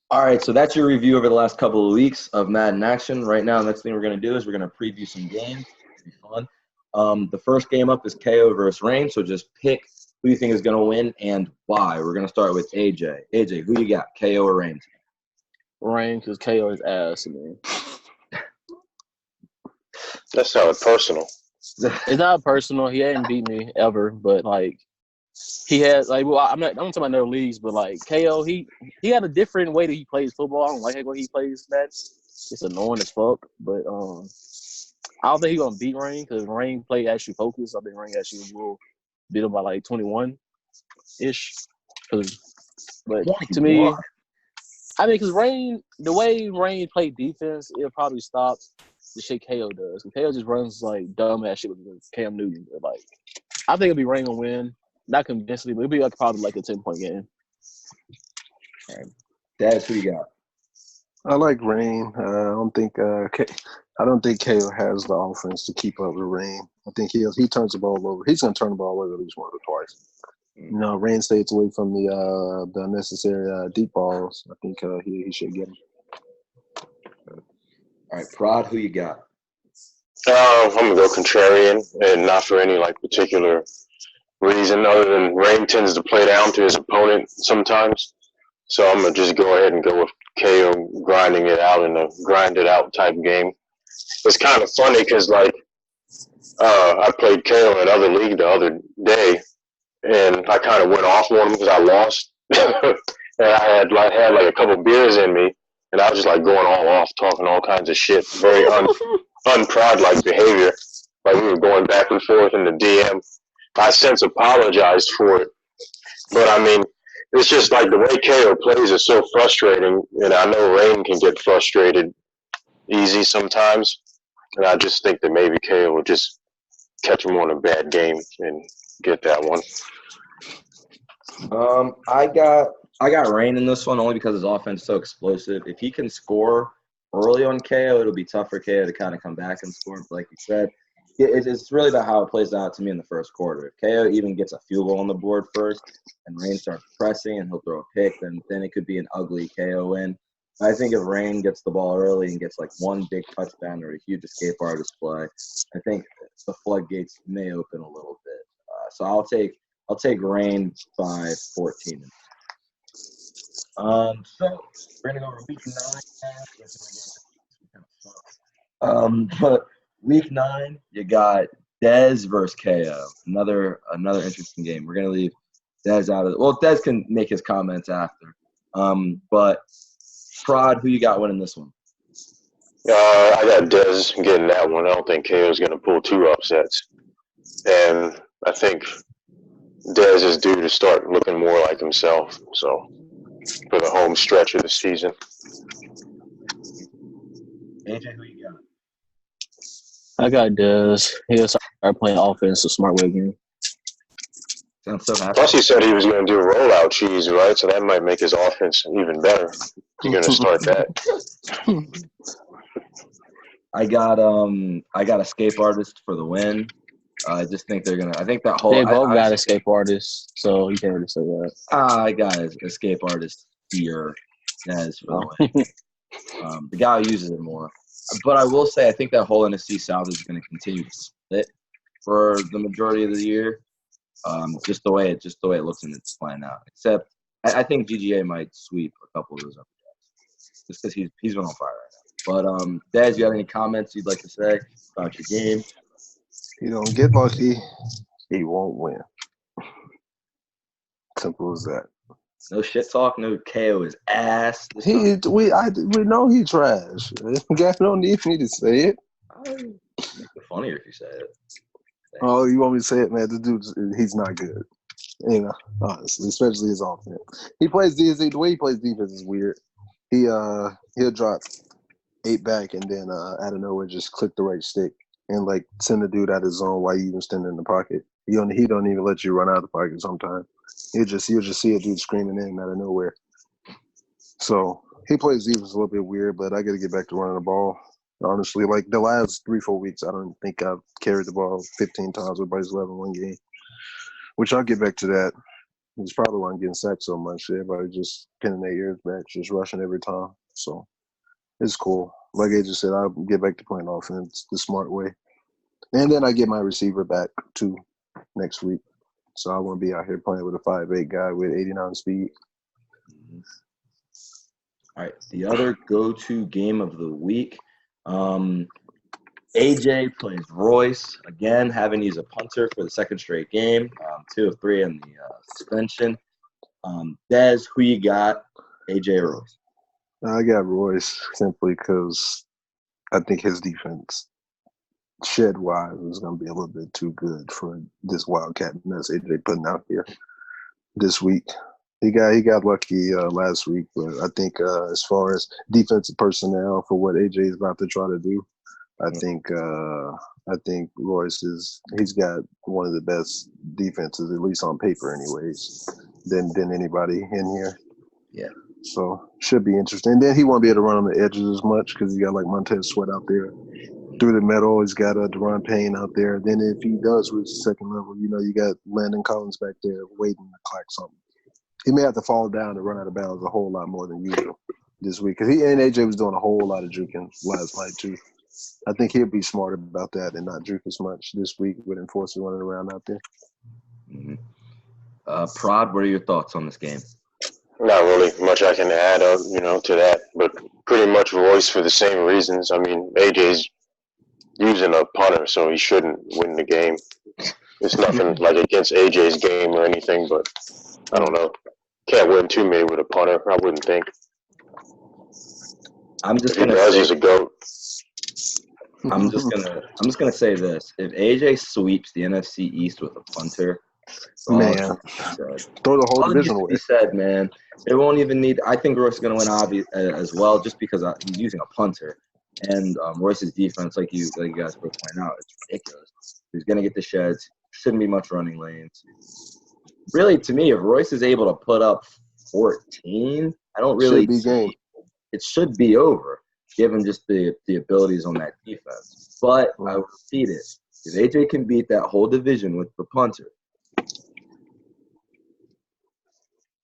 All right, so that's your review over the last couple of weeks of Madden action. Right now, the next thing we're going to do is we're going to preview some games. It'll be fun. The first game up is KO versus Rain, so just pick who you think is going to win and why. We're going to start with AJ. AJ, who you got, KO or Rain? Rain, because KO is ass, man. That sounded personal. It's not personal. He hadn't beat me ever, but he has I'm not talking about no leagues, but KO, he had a different way that he plays football. I don't like the way he plays that. It's annoying as fuck. But I don't think he's gonna beat Rain because Rain play actually focused. I think Rain actually will beat him by 21. ish. But to 21. me, I mean, because the way Rain played defense, it'll probably stop the shit KO does. KO just runs like dumbass shit with Cam Newton. But, like, I think it'll be Rain will win. Not convincingly, but it'll be like probably like a 10-point game. All right. Daz, who you got? I like Rain. I don't think KO has the offense to keep up with Rain. I think he turns the ball over. He's gonna turn the ball over at least once or twice. Rain stays away from the unnecessary deep balls. I think he should get them. All right, Prod, who you got? I'm gonna go contrarian, and not for any like particular reason other than Rain tends to play down to his opponent sometimes. So I'm gonna just go ahead and go with KO grinding it out in a grinded out type game. It's kind of funny because like I played KO in another league the other day, and I kind of went off on him because I lost, and I had like a couple beers in me, and I was just like going all off, talking all kinds of shit, very unprod like behavior. Like we were going back and forth in the DM. I since apologized for it, but I mean, it's just like the way KO plays is so frustrating, and I know Rain can get frustrated easy sometimes, and I just think that maybe KO will just catch him on a bad game and get that one. I got Rain in this one only because his offense is so explosive. If he can score early on KO, it'll be tough for KO to kind of come back and score. But like you said, it's really about how it plays out to me in the first quarter. If KO even gets a field goal on the board first and Rain starts pressing and he'll throw a pick, then it could be an ugly KO win. I think if Rain gets the ball early and gets like one big touchdown or a huge escape artist play, I think the floodgates may open a little bit. So I'll take Rain by 14. So we're gonna go over week 9. But week 9, you got Dez versus KO. Another interesting game. We're gonna leave Dez out of it. Well, Dez can make his comments after. But Prod, who you got winning this one? I got Dez getting that one. I don't think KO is gonna pull 2 upsets, and I think Dez is due to start looking more like himself. So for the home stretch of the season. AJ, who you got? I got Dez. He'll start playing offense the smart way again. Sounds so happy. Plus, he said he was going to do rollout cheese, right? So that might make his offense even better. He's going to start that. I got Escape Artist for the win. I just think they're gonna. I think that whole. They both got escape artists, so you can't really say that. I got Escape Artist here as for the win. The guy who uses it more. But I will say, I think that whole NFC South is going to continue to split for the majority of the year. Just the way it looks and it's playing out. Except, I think GGA might sweep a couple of those other guys, just because he's been on fire right now. But Daz, you have any comments you'd like to say about your game? He don't get lucky, he won't win. Simple as that. No shit talk. No KO is ass. We know he trash. Guys don't need me to say it. Make it funnier if you say it. Oh, you want me to say it, man? This dude, he's not good. You know, honestly, especially his offense. He plays the way he plays defense is weird. He'll drop 8 back and then out of nowhere just click the right stick and like send the dude out of his zone while you even stand in the pocket. He don't even let you run out of the pocket sometimes. You'll just see a dude screaming in out of nowhere. So he plays defense a little bit weird, but I got to get back to running the ball. Honestly, like the last 3-4 weeks, I don't think I've carried the ball 15 times. Everybody's 11-1 game, which I'll get back to that. It's probably why I'm getting sacked so much. Everybody just pinning their ears back, just rushing every time. So it's cool. Like I just said, I'll get back to playing offense the smart way. And then I get my receiver back too next week. So I won't be out here playing with a 5'8" guy with 89 speed. All right. The other go-to game of the week. AJ plays Royce. Again, having to use a punter for the second straight game. 2 of 3 in the suspension. Dez, who you got? AJ or Royce? I got Royce simply because I think his defense, shed-wise, is going to be a little bit too good for this Wildcat mess AJ putting out here. this week. He got lucky last week, but I think as far as defensive personnel for what AJ is about to try to do, I think Royce he's got one of the best defenses, at least on paper, anyways, than anybody in here. Yeah. So should be interesting. And then he won't be able to run on the edges as much because he got like Montez Sweat out there through the middle. He's got Deron Payne out there. Then if he does reach the second level, you got Landon Collins back there waiting to clack something. He may have to fall down and run out of bounds a whole lot more than usual this week because he and AJ was doing a whole lot of juking last night too. I think he'll be smart about that and not juke as much this week with Enforcer running around out there. Mm-hmm. Prod, what are your thoughts on this game? Not really much I can add up, to that, but pretty much Royce for the same reasons. I mean, AJ's using a punter, so he shouldn't win the game. It's nothing like against AJ's game or anything, but I don't know. Can't win too many with a punter, I wouldn't think. If he does, he's a GOAT. I'm just gonna say this: if AJ sweeps the NFC East with a punter, man, throw the whole division away. He said, man, it won't even need. I think Royce is gonna win as well, just because he's using a punter, and Royce's defense, like you guys both point out, it's ridiculous. He's gonna get the sheds. Shouldn't be much running lanes. Really, to me, if Royce is able to put up 14, I don't really see. It should be over, given just the abilities on that defense. But I will repeat it. If AJ can beat that whole division with the punter.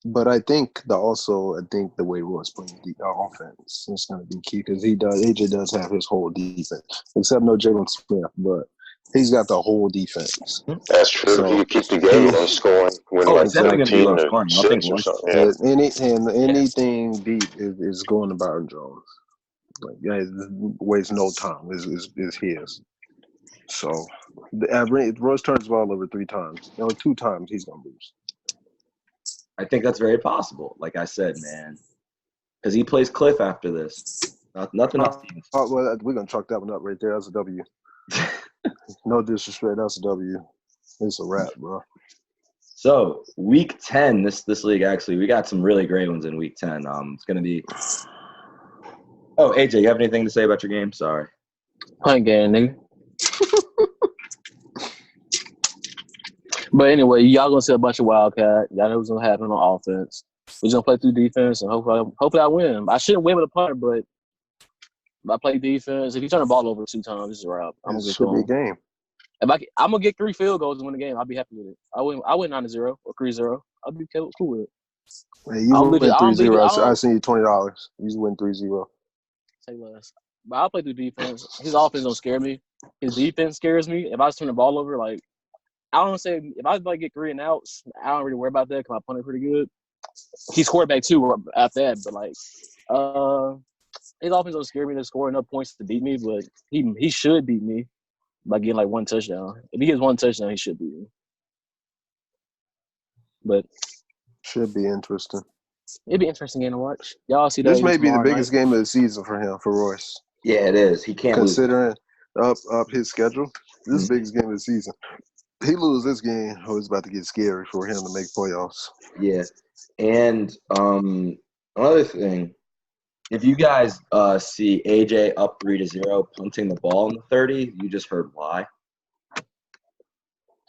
But I think the way Royce plays the offense is going to be key because AJ does have his whole defense, except no Jalen Smith, but he's got the whole defense. That's true. So he keeps the game low scoring. It's definitely going to be low scoring. Or something. Yeah. Anything deep is going to Byron Jones. Like, wastes no time. Is his. So, if Royce turns the ball over 3 times, 2 times, he's gonna lose. I think that's very possible. Like I said, man, because he plays Cliff after this. Nothing else. Well, we're gonna chalk that one up right there. That's a W. No disrespect. That's a W. It's a wrap, bro. So week 10, this league actually, we got some really great ones in week 10. It's gonna be. Oh, AJ, you have anything to say about your game? Sorry. Punt game, nigga. But anyway, y'all gonna see a bunch of Wildcat. Y'all know what's gonna happen on offense. We're gonna play through defense, and hopefully I win. I shouldn't win with a punter, but if I play defense, if you turn the ball over 2 times, this is a wrap. I'm gonna get should be a game. I'm gonna get 3 field goals and win the game. I'll be happy with it. I win 9-0 or 3-0. I'll be cool with it. Hey, you win 3-0. I send you $20. You win 3-0. Say less. But I'll play through defense. His offense don't scare me. His defense scares me. If I just turn the ball over, like, I don't say if I get 3 and outs, I don't really worry about that because my punter pretty good. He's quarterback too after that, but like, his offense don't scare me to score enough points to beat me, but he should beat me by getting like 1 touchdown. If he gets 1 touchdown, he should beat me. But should be interesting. It'd be interesting game to watch. Y'all see that? This may be the biggest game of the season for him, for Royce. Yeah, it is. He can't considering up his schedule. This is the biggest game of the season. He lose this game, it's about to get scary for him to make playoffs. Yeah, and another thing, if you guys see AJ up 3-0 punting the ball in the 30, you just heard why.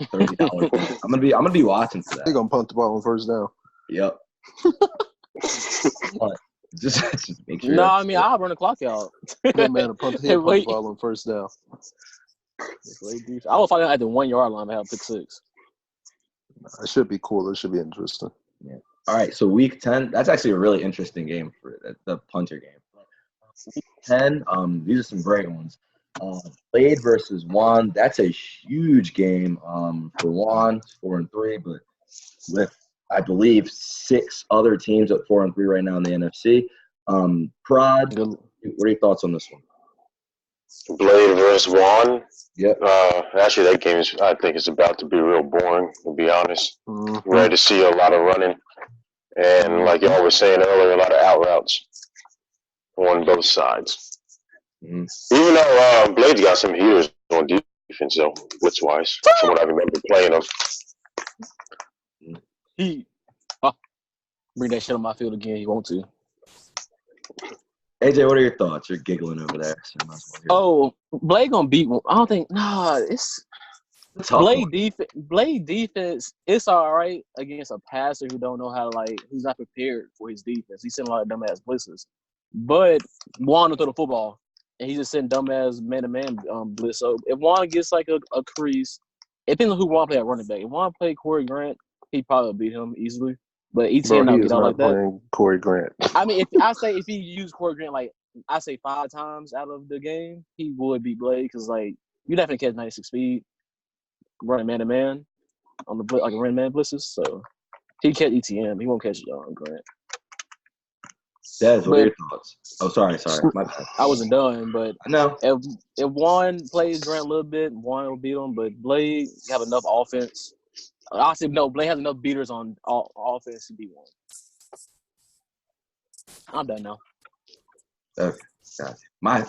$30. I'm gonna be watching for that. They're gonna punt the ball on first down. Yep. just make sure. No, I mean I'll run the clock out. That man to punt the ball on first down. I will find out at the 1 yard line. I have pick 6. It should be cool. It should be interesting. Yeah. All right. So week 10. That's actually a really interesting game for the punter game. Week 10. These are some great ones. Blade versus Juan. That's a huge game. For Juan, 4-3, but with I believe 6 other teams at 4-3 right now in the NFC. Prod, what are your thoughts on this one? Blade versus Juan. Yep. Actually, that game I think is about to be real boring, to be honest. Mm-hmm. Ready to see a lot of running. And like y'all were saying earlier, a lot of out routes on both sides. Mm-hmm. Even though Blade's got some heaters on defense, though, blitz-wise, from what I remember playing him. bring that shit on my field again. He want to. AJ, what are your thoughts? You're giggling over there. So you might as well hear Oh, Blade gonna beat one. I don't think. Nah, it's it. It's a tough Blade one. defense. Blade defense. It's all right against a passer who don't know how to who's not prepared for his defense. He's sending a lot of dumbass blitzes, but Juan will throw the football, and he's just sending dumbass man-to-man blitz. So if Juan gets like a crease, it depends on who Juan play at running back. If Juan play Corey Grant, he probably beat him easily. But Bro, ETN he don't is get out not like that. playing Corey Grant. I mean, if he used Corey Grant I say 5 times out of the game, he would beat Blade because you're not gonna catch 96 speed running man to man on the like a running man blitzes. So he catch ETM, he won't catch Grant. Des, what are your thoughts? Oh, sorry, my bad. I wasn't done, but No, if Juan plays Grant a little bit, Juan will beat him. But Blade have enough offense. I said no. Blade has enough beaters on offense to beat one. I'm done now. okay, gotcha.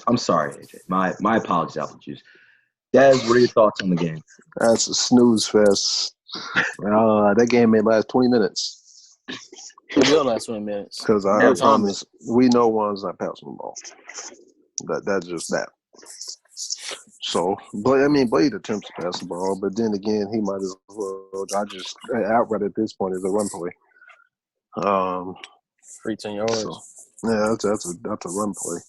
I'm sorry, AJ. My apologies, Apple Juice. Des, what are your thoughts on the game? That's a snooze fest. That game may last 20 minutes. It will last 20 minutes. Because I promise, we know Juan's not passing the ball. That's just that. So, Blade attempts to pass the ball, but then again, he might as well. Outright at this point is a run play. Free 10 yards. So, yeah, that's a run play.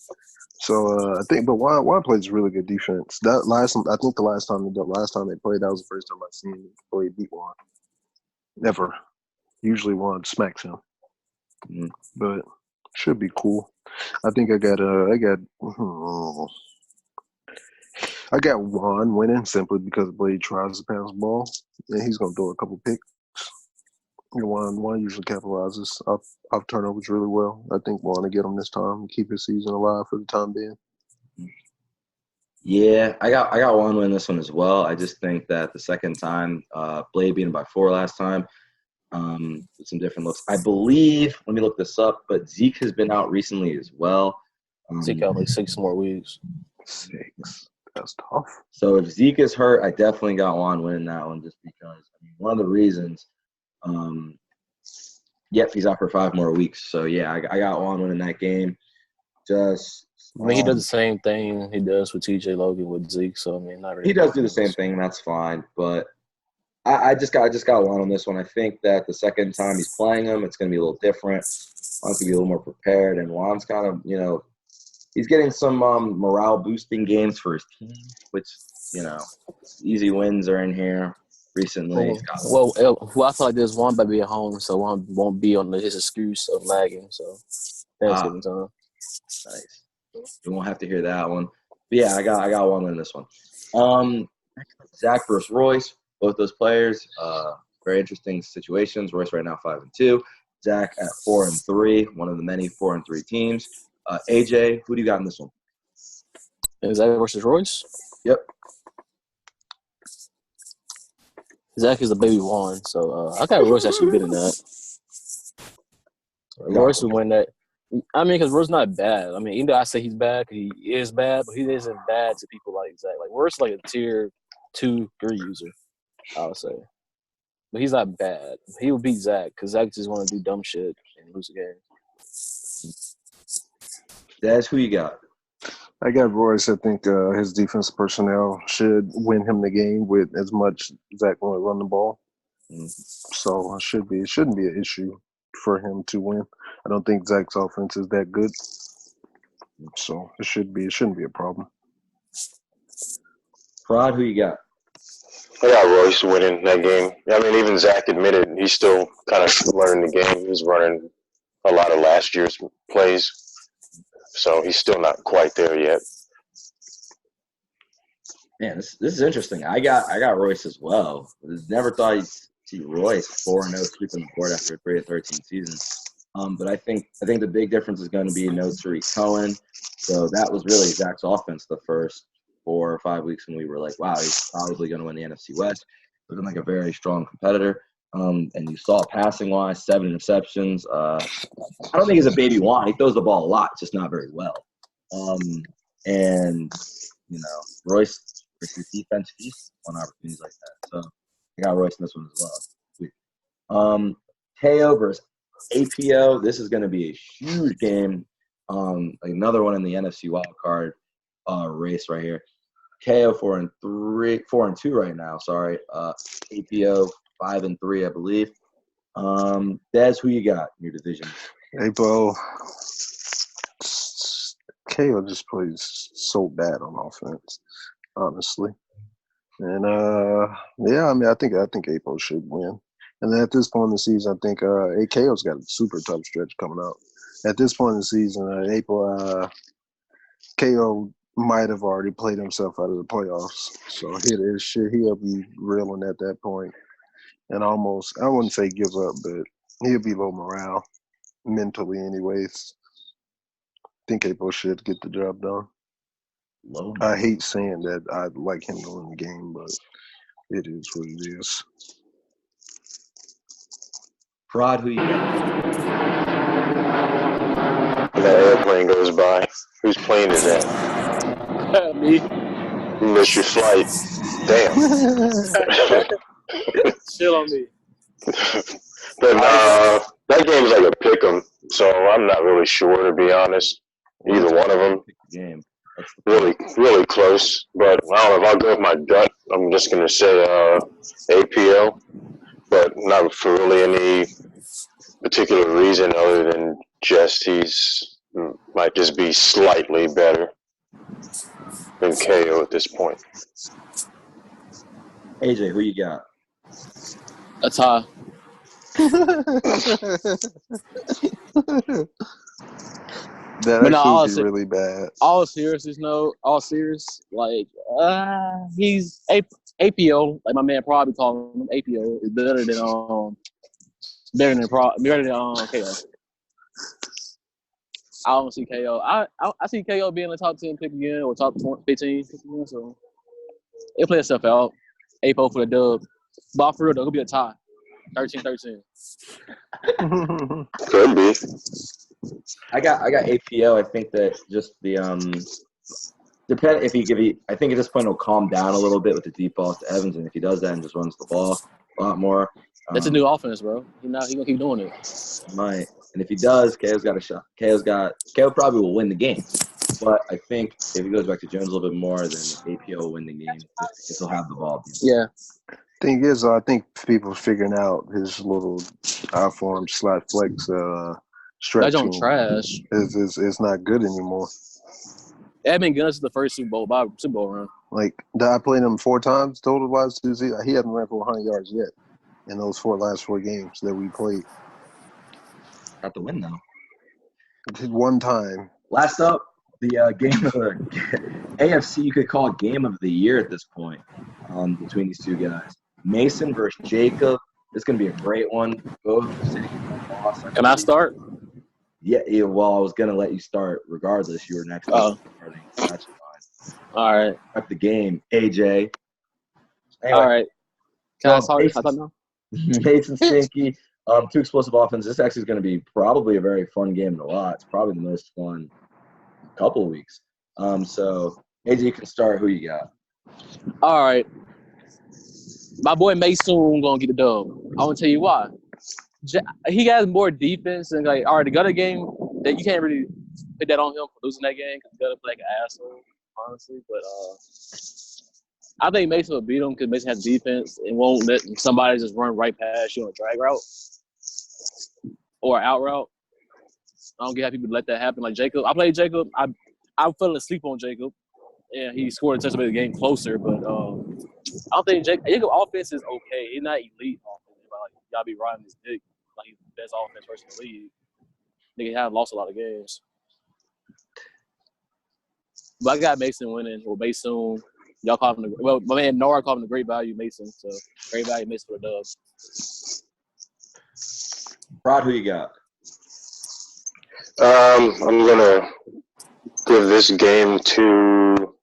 So I think, but Juan plays really good defense. I think the last time they played, that was the first time I seen Blade beat Juan. Never. Usually Juan smacks him, but should be cool. I think I got Juan winning simply because Blade tries to pass the ball, and he's gonna throw a couple picks. Juan usually capitalizes off turnovers really well. I think Juan to get him this time and keep his season alive for the time being. Yeah, I got Juan winning this one as well. I just think that the second time, Blade beat him by 4 last time, with some different looks. I believe, let me look this up, but Zeke has been out recently as well. Zeke out 6 more weeks. 6. That's tough. So if Zeke is hurt, I definitely got Juan winning that one just because one of the reasons he's out for 5 more weeks. So yeah, I got Juan winning that game. Just he does the same thing he does with TJ Logan with Zeke. So not really. He does do the same thing. That's fine, but I just got Juan on this one. I think that the second time he's playing him, it's going to be a little different. Juan's going to be a little more prepared, and Juan's kind of he's getting some morale boosting games for his team, which easy wins are in here. Recently, I feel like there's one by being home, so one won't be on his excuse of lagging. So Thanksgiving time. Nice. You won't have to hear that one. But yeah, I got one in this one. Zach versus Royce. Both those players, very interesting situations. Royce right now 5-2. Zach at 4-3. One of the many 4-3 teams. AJ, who do you got in this one? Zach versus Royce. Yep. Zach is a baby Juan, so I got Royce actually beating that. Royce will win that. Because Royce not bad. Even though I say he's bad, he is bad, but he isn't bad to people like Zach. Royce like a tier 2, 3 user, I would say. But he's not bad. He will beat Zach because Zach just want to do dumb shit and lose the game. That's who you got. I got Royce. I think his defense personnel should win him the game with as much Zach want to run the ball. So it shouldn't be an issue for him to win. I don't think Zach's offense is that good. So it shouldn't be a problem. Prod, who you got? I got Royce winning that game. Even Zach admitted he's still kind of learning the game. He's running a lot of last year's plays. So he's still not quite there yet. Man, this is interesting. I got Royce as well. Never thought you'd see Royce 4-0 sweeping the board after a 3-13 season. But I think the big difference is going to be no Tariq Cohen. So that was really Zach's offense the first 4 or 5 weeks when we were like, wow, he's probably going to win the NFC West. Looking like a very strong competitor. And you saw passing-wise, 7 interceptions. I don't think he's a baby Juan. He throws the ball a lot, just not very well. Royce versus defense feast on opportunities like that. So I got Royce in this one as well. Teo versus APO, this is going to be a huge game. Another one in the NFC wildcard race right here. KO 4-2 right now. Sorry. APO 5-3, I believe. Des, who you got in your division? Apo. KO just plays so bad on offense, honestly. And yeah, I mean, I think Apo should win. And then at this point in the season, I think AKO's got a super tough stretch coming out. At this point in the season, April, KO might have already played himself out of the playoffs. So he'll be reeling at that point. And almost, I wouldn't say give up, but he'll be low morale mentally anyways. I think April should get the job done. Low. I hate saying that I'd like him to win the game, but it is what it is. Prod, who you got? That airplane goes by. Whose plane is that? Me. You missed your flight. Damn. Chill on me. But that game's like a pick 'em, so I'm not really sure, to be honest. Either one of them. Game. Really, really close. But I don't know if I'll go with my gut. I'm just going to say APO, but not for really any particular reason other than just might just be slightly better than KO at this point. AJ, who you got? A tie. That But no, actually be really bad. All serious, like he's APO, like my man probably calling him APO is better than KO. I don't see KO. I see KO being the top 10 pick again or top 15 pick again. So it'll play itself out. APO for the dub. But for real though, it'll be a tie. 13-13. Could be. I got APO. I think that just the I think at this point he'll calm down a little bit with the deep balls to Evans, and if he does that and just runs the ball a lot more. That's a new offense, bro. He gonna keep doing it. Might. And if he does, KO's got a shot. KO probably will win the game. But I think if he goes back to Jones a little bit more, then APO will win the game just because he'll have the ball. Yeah. Thing is, I think people are figuring out his little I-form slot flex stretching trash. is not good anymore. Edmund Gunn's the first Super Bowl run. Like, I played him 4 times total last season. He hasn't ran for 100 yards yet in those last 4 games that we played. Got the win, though. One time. Last up, the game of the AFC, you could call game of the year at this point between these two guys. Mason versus Jacob. It's going to be a great one. Both sitting in the loss. Can I start? Yeah, well, I was going to let you start regardless. You were next. Oh. Starting. That's fine. All right. Back the game, AJ. Anyway, all right. Can I start now? Mason Stinky. 2 explosive offenses. This actually is going to be probably a very fun game to watch. Probably the most fun couple of weeks. So, AJ, you can start. Who you got? All right. My boy Mason going to get the dub. I want to tell you why. He has more defense and the Gutter game that you can't really put that on him for losing that game because Gutter played like an asshole, honestly. But I think Mason will beat him because Mason has defense and won't let somebody just run right past you on a drag route or out route. I don't get how people let that happen. Like Jacob, I played Jacob. I fell asleep on Jacob, and he scored a touchdown to make the game closer. But I don't think Jacob offense is okay. He's not elite offense. Like y'all be riding his dick like he's the best offense person in the league. Nigga have lost a lot of games. But I got Mason winning or Mason. Y'all call him my man Nora called him the great value Mason. So great value Mason for the dub. Rod, who you got? I'm gonna give this game to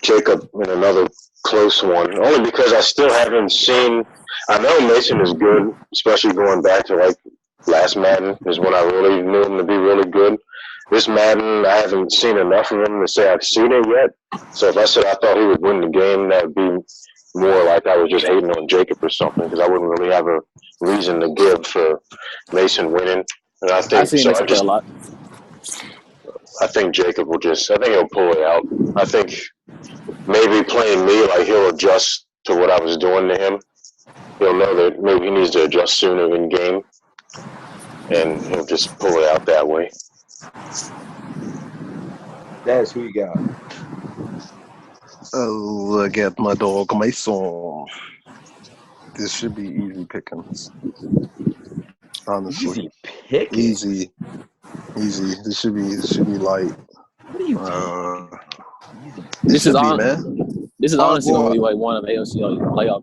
Jacob in another close one, only because I still haven't seen. I know Mason is good, especially going back to like last Madden is when I really knew him to be really good. This Madden, I haven't seen enough of him to say I've seen it yet. So if I said I thought he would win the game, that would be more like I was just hating on Jacob or something, because I wouldn't really have a reason to give for Mason winning. And I I think see so. Mason play a lot. I think Jacob will I think he'll pull it out. I think maybe playing me, like he'll adjust to what I was doing to him. He'll know that maybe he needs to adjust sooner in game, and he'll just pull it out that way. That's who you got. Look at my dog Mason. This should be easy pickings. Honestly, Easy pick. easy. This should be light. What are you Uh, talking about? Easy. This is should be, on. man. This is honestly Well, going to be like one of AFC like, playoff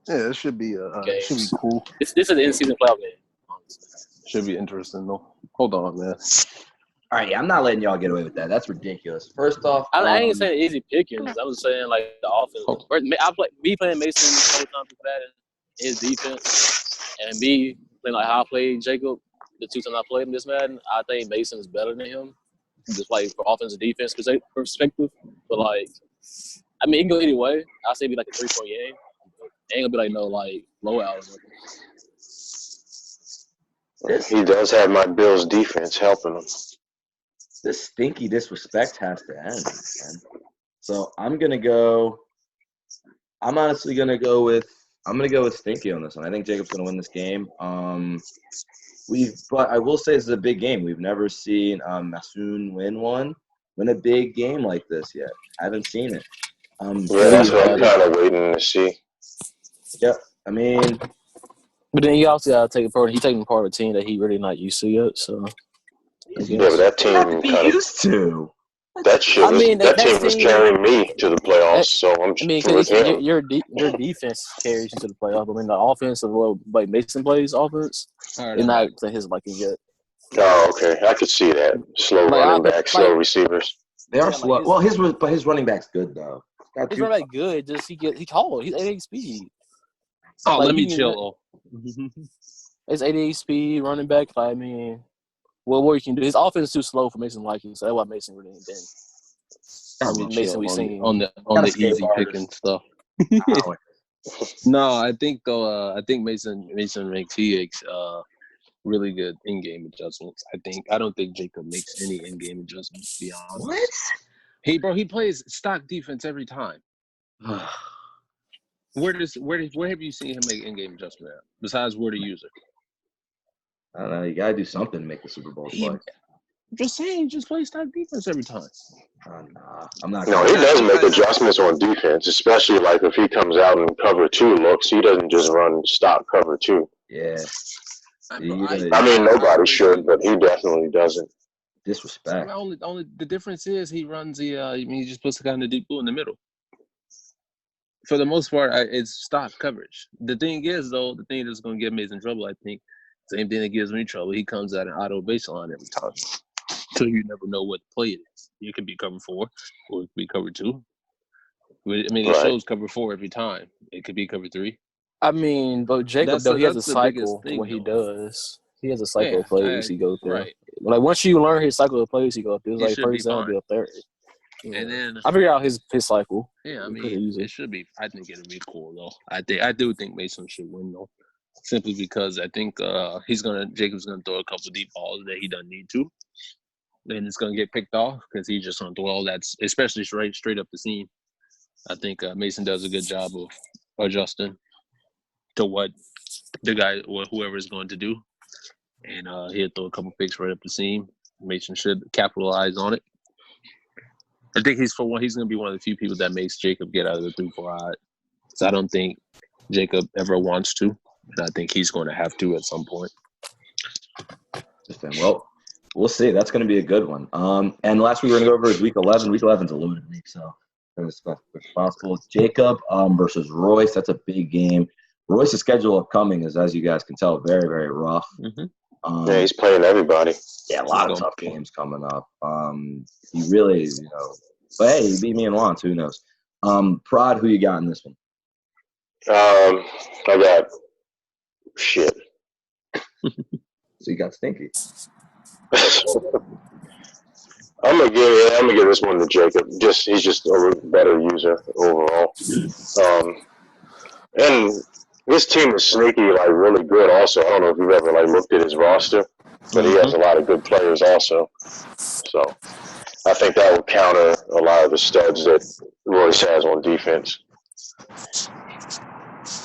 Yeah, it should be. It should be games. cool. This is an in-season playoff game. Honestly. Should be interesting though. Hold on, man. All right, I'm not letting y'all get away with that. That's ridiculous. First off, I ain't saying easy pickings. I was saying like the offense. Me playing Mason the whole time for that and his defense, and me playing like how I played Jacob the 2 times I played him this Madden. I think Mason is better than him, just like for offensive defense perspective. But like, I mean, it can go either way. I say it'd be like a 3-point game. It ain't gonna be like no like blowout. He does have my Bills defense helping him. this stinky disrespect has to end, man. So I'm honestly gonna go with Stinky on this one. I think Jacob's gonna win this game. But I will say this is a big game. We've never seen Masoon win a big game like this yet. I haven't seen it. Yeah, that's what I'm kind of waiting to see. Yep. I mean, But then you also gotta take it part. He's taking part of a team that he really not used to yet. So Yeah, but that team not to be kind of used to. that shit. That team was carrying me to the playoffs, so I'm with him. Your defense carries you to the playoff. I mean, the offense of like Mason plays offense is not to his liking yet. Oh, okay. I could see that. Slow running back, slow receivers. They are slow. Well, his running back's good though. He's running back good. Just he's tall. He's 88 speed. Oh, Like, let me he- chill. It's 88 speed running back. I mean, what you can do? His offense is too slow for Mason liking, so that's why Mason really ain't been. I mean, Mason we seen on the skate easy hard. picking stuff. Wow. No, I think though. I think Mason makes really good in-game adjustments. I don't think Jacob makes any in-game adjustments. To be honest, What? he plays stock defense every time. Where have you seen him make in-game adjustment at, besides word of user? I don't know. You gotta do something to make the Super Bowl play. I'm just saying, just play stock defense every time. Nah, I'm not. No, he does make adjustments on defense, especially like if he comes out and cover 2 looks. He doesn't just run stop cover 2. Yeah. I mean, nobody should, but he definitely doesn't. Disrespect. Only the difference is he runs he just puts the guy in the deep blue in the middle. For the most part, it's stop coverage. The thing is, though, the thing that's going to get Mason trouble, I think, same thing that gives me trouble. He comes out an auto baseline every time, so you never know what play it is. You could be cover 4, or it could be cover 2. I mean, it shows cover 4 every time. It could be cover 3. I mean, but Jacob That's though he has a the biggest cycle thing, what he though. does. He has a cycle of plays he goes through. Right. Like once you learn his cycle of plays he goes through, it's He like should be first down, fine. be a third. And then I figured out his cycle. yeah, I We could've mean, used it. it should be. I think it'll be cool though. I do think Mason should win though, simply because I think Jacob's gonna throw a couple deep balls that he doesn't need to, and it's gonna get picked off because he's just gonna throw all that, especially straight up the seam. I think Mason does a good job of adjusting to what the guy or whoever is going to do, and he'll throw a couple picks right up the seam. Mason should capitalize on it. I think he's going to be one of the few people that makes Jacob get out of the 3-4 odd. So I don't think Jacob ever wants to, and I think he's going to have to at some point. Well, we'll see. That's going to be a good one. And last week we're going to go over is Week 11. Week 11 is a loaded week, so as possible. Jacob versus Royce. That's a big game. Royce's schedule upcoming is, as you guys can tell, very, very rough. Mm-hmm. Yeah, he's playing everybody. Yeah, a lot of tough games coming up. He really, but hey, he beat me in once. Who knows? Prod, who you got in this one? I got shit. So you got Stinky. I'm gonna give this one to Jacob. He's just a better user overall. And His team is sneaky, like really good. Also, I don't know if you've ever like looked at his roster, but he has a lot of good players also. So I think that will counter a lot of the studs that Royce has on defense.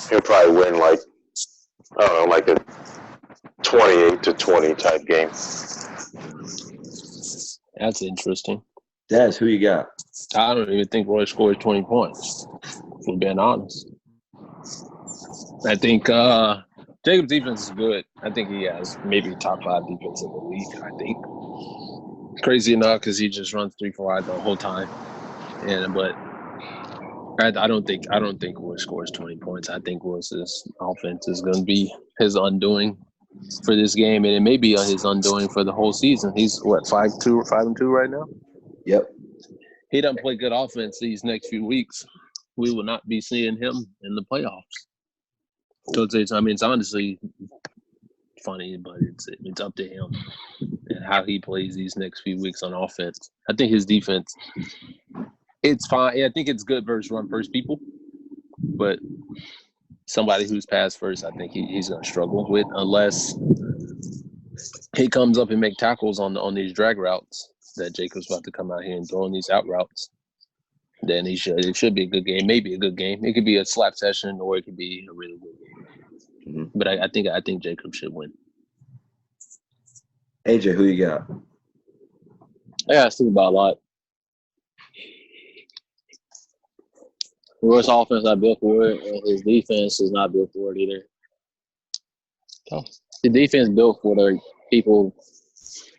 He'll probably win like I don't know, like a 28-20 type game. That's interesting. Des, who you got? I don't even think Roy scored 20 points, for being honest. I think Jacob's defense is good. I think he has maybe top 5 defense in the league, I think. Crazy enough because he just runs 3-4 wide the whole time. But I don't think Roy scores 20 points. I think Royce's offense is going to be his undoing for this game, and it may be his undoing for the whole season. He's, 5-2 or 5-2 right now? Yep. He doesn't play good offense these next few weeks. We will not be seeing him in the playoffs. So it's honestly funny, but it's up to him and how he plays these next few weeks on offense. I think his defense, it's fine. I think it's good versus run first people, but somebody who's pass first, I think he's going to struggle with unless he comes up and make tackles on these drag routes that Jacob's about to come out here and throw in these out routes. Then it should be a good game, maybe a good game. It could be a slap session or it could be a really good game. Mm-hmm. But I think Jacob should win. AJ, who you got? I got to think about a lot. Roy's offense not built for it, and his defense is not built for it either. So, the defense built for the people.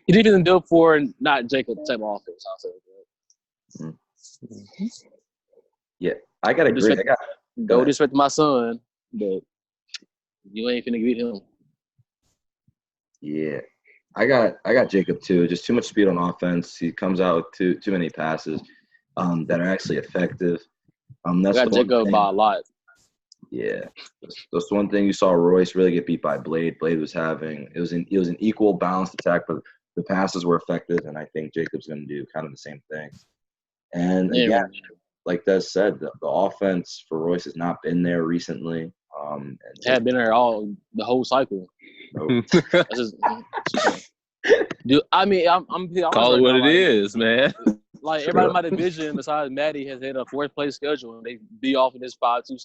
The defense is built for not Jacob's type of offense. I'll say that. Mm-hmm. Yeah, I gotta agree. Go disrespect my son, but you ain't finna beat him. Yeah, I got Jacob too. Just too much speed on offense. He comes out with too many passes that are actually effective. That's I got Jacob by a lot. Yeah, that's one thing you saw Royce really get beat by Blade. Blade was it was an equal balanced attack, but the passes were effective, and I think Jacob's going to do kind of the same thing. And again, like Des said, the offense for Royce has not been there recently. It had been there the whole cycle. Nope. Dude, I mean, I'm call it what it is, man. Like everybody in my division besides Maddie has had a 4th place schedule, and they be off in this 5-2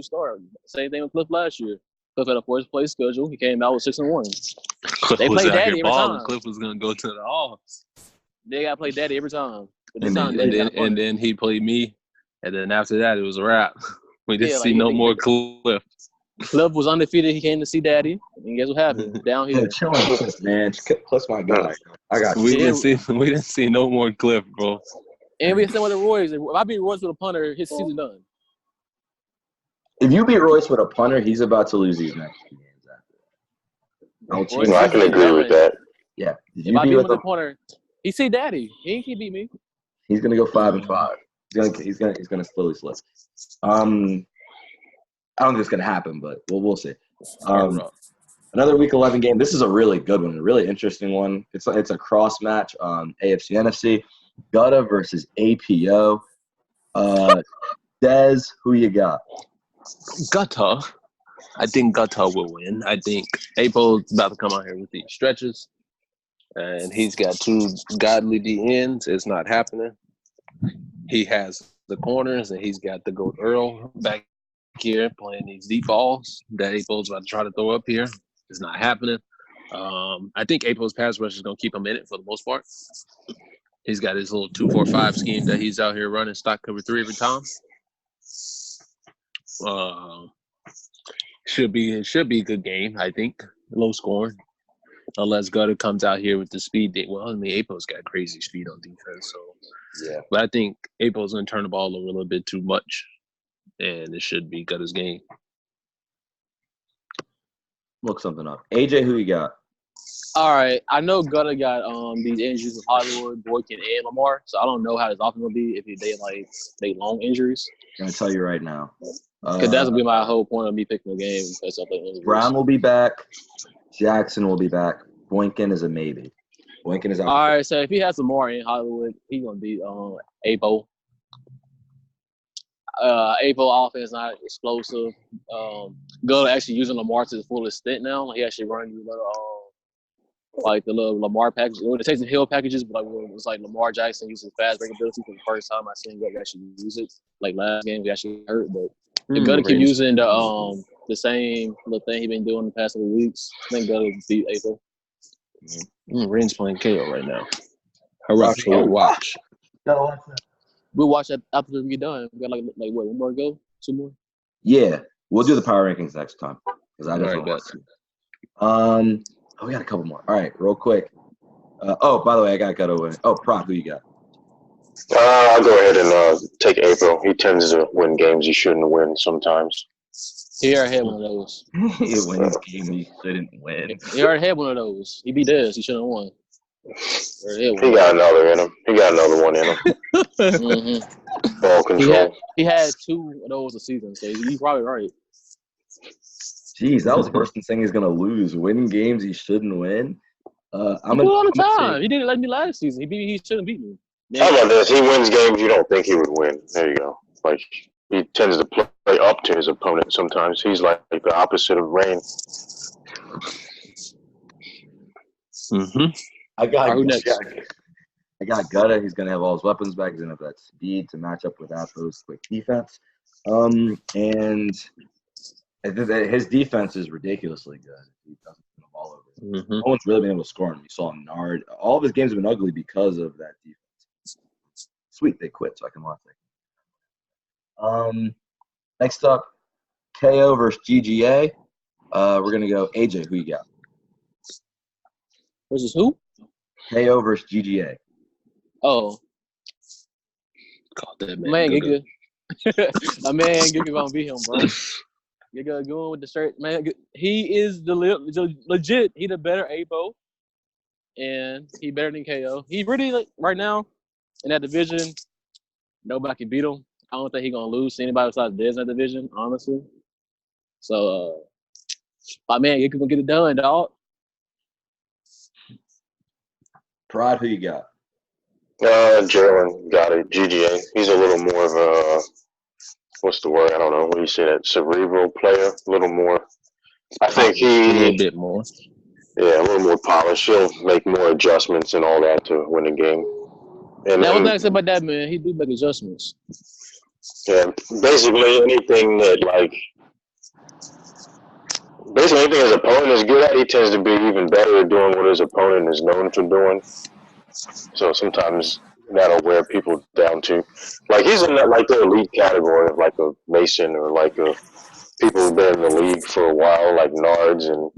start. Same thing with Cliff last year. Cliff had a 4th place schedule. He came out with 6-1. They play Daddy every time. Cliff was gonna go to the offs. They gotta play Daddy every time. And then he played me, and then after that it was a wrap. We didn't see no more Cliff. Cliff was undefeated. He came to see Daddy, and guess what happened? Down here. Man, plus my guy. I got you. We didn't see no more Cliff, bro. And we said with the Royce. If I beat Royce with a punter, his season done. If you beat Royce with a punter, he's about to lose these next 2 games after that. I can agree with that. Yeah. If I beat him with a punter, he see Daddy. He ain't beat me. He's gonna go 5-5. He's gonna slowly slip. I don't think it's gonna happen, but we'll see. Another Week 11 game. This is a really good one, a really interesting one. It's a cross match on AFC NFC. Gutta versus APO. Des, who you got? Gutta. I think Gutta will win. I think APO's about to come out here with these stretches, and he's got 2 godly D ends. It's not happening. He has the corners, and he's got the GOAT Earl back here playing these deep balls that APO's about to try to throw up here. It's not happening. I think APO's pass rush is going to keep him in it for the most part. He's got his little 2-4-5 scheme that he's out here running stock cover 3 every time. Should be a good game, I think. Low scoring. Unless Gutta comes out here with the speed. Well, I mean, APO's got crazy speed on defense. So yeah. But I think APO's going to turn the ball over a little bit too much. And it should be Gutta's game. Look something up. AJ, who you got? All right. I know Gutta got these injuries with Hollywood, Boykin, and Lamar. So I don't know how his offense will be if they long injuries. I'm going to tell you right now. Because that's going to be my whole point of me picking the game. Because of the injuries. Brown will be back. Jackson will be back. Boykin is a maybe. Boykin is out. All right. So if he has Lamar in Hollywood, he's going to beat APO. Avo offense not explosive. Go actually using Lamar to the full extent now. He actually running the little like the little Lamar package. It takes the Hill packages, but like when it was like Lamar Jackson using fast break ability for the first time I seen Gutty actually use it. Like last game we actually hurt, but if Gutty keep using the same little thing he been doing the past couple weeks, I think Gutty beat Avo. Ren's playing KO right now. Harash, watch. We'll watch that after we get done. We got like what, one more to go? 2 more? Yeah, we'll do the power rankings next time because I just All right, want to. We got a couple more. All right, real quick. By the way, I got to win. Prop, who you got? I'll go ahead and take April. He tends to win games he shouldn't win sometimes. He already had one of those. He wins games he shouldn't win. He already had one of those. He beat Dez. He shouldn't have won. He got another in him. He got another one in him. Mm-hmm. Ball control. He had 2 of those a season, so he's probably right. Jeez, that was worse than saying he's going to lose. Winning games he shouldn't win. I'm all the time. He didn't let me last season. He shouldn't beat me. How about this? He wins games you don't think he would win. There you go. Like, he tends to play up to his opponent sometimes. He's like the opposite of Rain. Mm-hmm. I got Gutta. He's going to have all his weapons back. He's going to have that speed to match up with Apo's quick defense. And I think that his defense is ridiculously good. He doesn't turn the ball over. Mm-hmm. No one's really been able to score him. You saw Nard. All of his games have been ugly because of that defense. Sweet, they quit, so I can watch that. Next up, KO versus GGA. We're going to go AJ. Who you got? Versus who? KO versus GGA. Oh. Call that man. Man, Giga. My man Giga going to beat him, bro. Giga going with the shirt. Man, he is the legit. He the better Avo. And he better than KO. He really, like, right now, in that division, nobody can beat him. I don't think he's going to lose to anybody besides Dez in that division, honestly. So, my man, Giga going to get it done, dog. Prod, who you got? Jalen got it. GGA. He's a little more of a, what's the word? I don't know. What do you say? That cerebral player? A little more. I think a little bit more. Yeah, a little more polished. He'll make more adjustments and all that to win the game. And now, what's nice about that, man? He do make adjustments. Yeah, basically anything his opponent is good at, he tends to be even better at doing what his opponent is known for doing. So sometimes that'll wear people down too. Like he's in that like the elite category of like a Mason or like a people who've been in the league for a while, like Nards and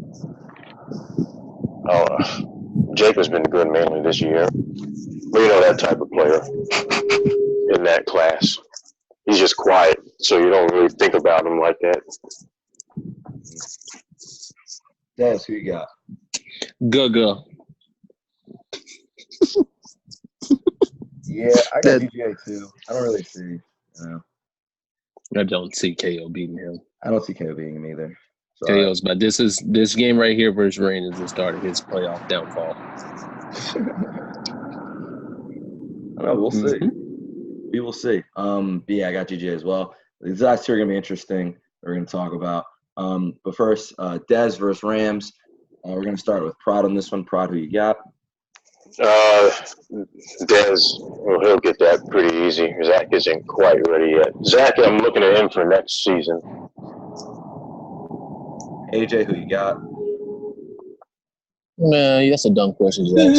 Jake has been good mainly this year. But you know that type of player in that class. He's just quiet, so you don't really think about him like that. Dez, who you got? Gaga. Yeah, I got GGA too. I don't really see. I don't see KO beating him. I don't see KO beating him either. Sorry. KO's, but this game right here versus Rain is the start of his playoff downfall. I don't know. We'll see. We will see. But yeah, I got GGA as well. These last two are gonna be interesting. We're gonna talk about. But first, Dez versus Rams. We're gonna start with Prod on this one. Prod, who you got? Dez, well, he'll get that pretty easy. Zach isn't quite ready yet. Zach, I'm looking at him for next season. AJ, who you got? Man, that's a dumb question, Zach.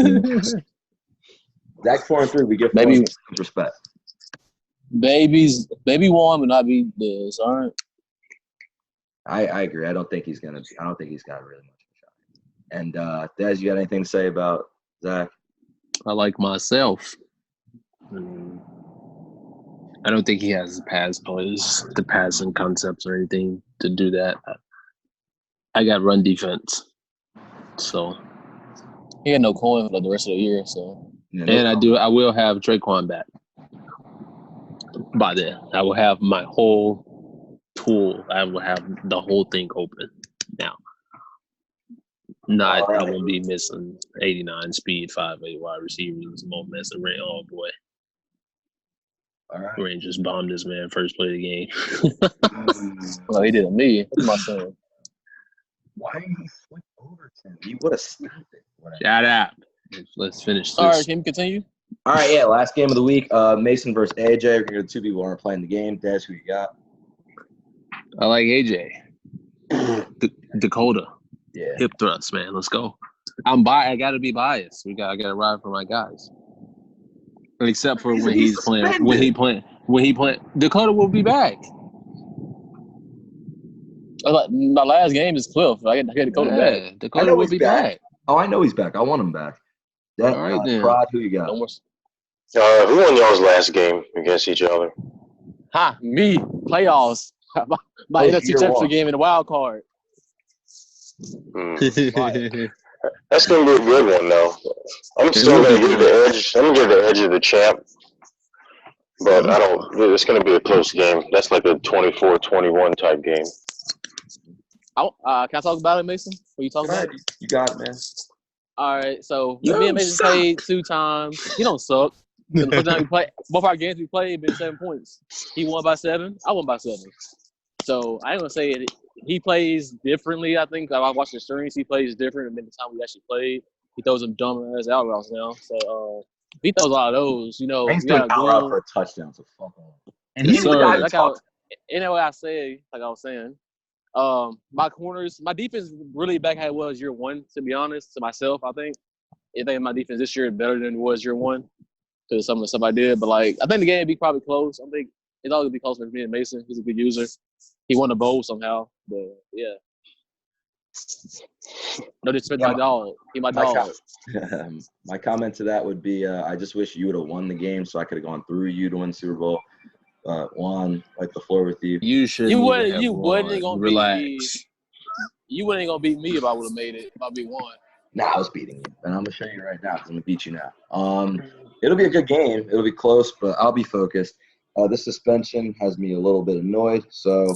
Zach 4-3. We give maybe respect. Baby one would not be this. All right. I agree. I don't think he's got really much of a shot. And Dez, you got anything to say about Zach? I like myself. I don't think he has the pass plays, the passing concepts or anything to do that. I got run defense. So he had no coin for the rest of the year, so I will have Traquan back. By then. I will have my whole tool. I will have the whole thing open now. I won't be missing 89 speed, 5'8" wide receivers. Won't mess around. Oh boy. All right. Rangers bombed this man first play of the game. Well, he did to me. That's my son. Why did he flip Overton? He would have stopped it. Whatever. Shut up. Let's finish this. All right, can we continue? All right, yeah. Last game of the week. Mason versus AJ. We're gonna go to two people who aren't playing the game. Des, who you got? I like AJ. Dakota. Yeah. Hip thrust, man. Let's go. I'm biased. I gotta be biased. I gotta ride for my guys. Except for when he's playing. When he playing. Dakota will be back. My last game is Cliff. I get Dakota back. Dakota will be back. Oh, I know he's back. I want him back. That, All right, then. Prod, who you got? No more. Who won y'all's last game against each other? Me. Playoffs. My NFC year Championship one. game in the wild card. Hmm. That's gonna be a good one, though. I'm still gonna give the edge. I'm gonna give the edge of the champ, but I don't. It's gonna be a close game. That's like a 24-21 type game. Can I talk about it, Mason? What you talking about? You got it, man. All right, so me and Mason played 2 times. He don't suck. The first time we played, both our games we played been 7 points. He won by 7. I won by 7. So I ain't gonna say it. He plays differently. I think I watched the streams. He plays different than the time we actually played. He throws them dumb ass out routes now. So he throws a lot of those. You know, He's you gotta doing go out on. for a touchdown. So fuck off. And Yes, he's the sir. guy Like that talks. Anyway, I say, like I was saying, my corners, my defense really back how it was year 1. To be honest, to myself, I think my defense this year is better than it was year 1 because of some of the stuff I did. But like, I think the game would be probably close. I think it's all gonna be close with me and Mason. He's a good user. He won the bowl somehow, but yeah. No disrespect to my dog. He my dog. My comment to that would be, I just wish you would have won the game so I could have gone through you to win Super Bowl. Juan, like the floor with you. You should. You wasn't gonna relax. beat me. You wasn't gonna beat me if I would have made it. If I beat one. Nah, I was beating you, and I'm gonna show you right now because I'm gonna beat you now. It'll be a good game. It'll be close, but I'll be focused. This suspension has me a little bit annoyed. So,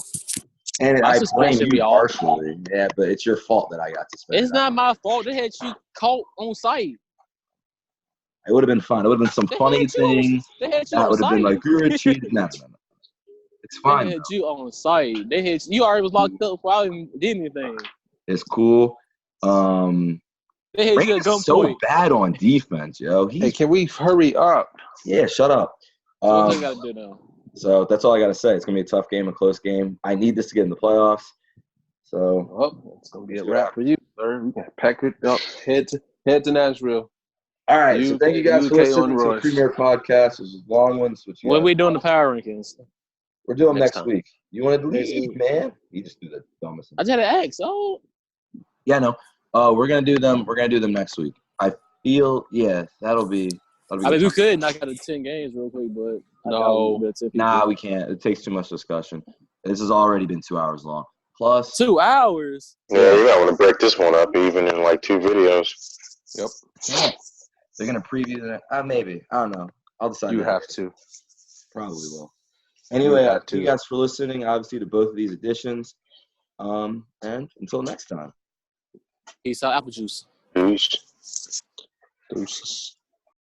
and My I blame suspension you be all- partially. Yeah, but it's your fault that I got suspended. It's not my fault. They had you caught on site. It would have been fun. It would have been some They funny had you on- thing. They had you That on would have been site. like, you're a cheat. No. It's fine. They had you on site. They had you already was locked up before I even did anything. It's cool. They had you at Rangers is so gunpoint. bad on defense, yo. Hey, can we hurry up? Yeah, shut up. So what they gotta do now? So that's all I gotta say. It's gonna be a tough game, a close game. I need this to get in the playoffs. So Well, it's gonna be a wrap for you, sir. We can pack it up. Head to Nashville. all right. So thank you guys for UK listening on to the Rush. Premier Podcast. This is a long one. So When we doing the power rankings? we're doing next next time. week. You want to Next leave, week. man? You just do the dumbest. I just had to ask. Oh, Yeah, no. We're gonna do them. We're gonna do them next week. I feel. Yeah, that'll be. I mean, we could knock out the 10 games real quick, but I doubt we'll be able to 10 people. Nah, we can't. It takes too much discussion. This has already been 2 hours long. Plus, 2 hours. Yeah, you might want to break this one up even in like 2 videos. Yep. they're gonna preview that. Maybe. I don't know. I'll decide. You later. have to. Probably will. Anyway, have thank you to. guys for listening, obviously, to both of these editions. And until next time. Peace out, apple juice. Peace. Deuces.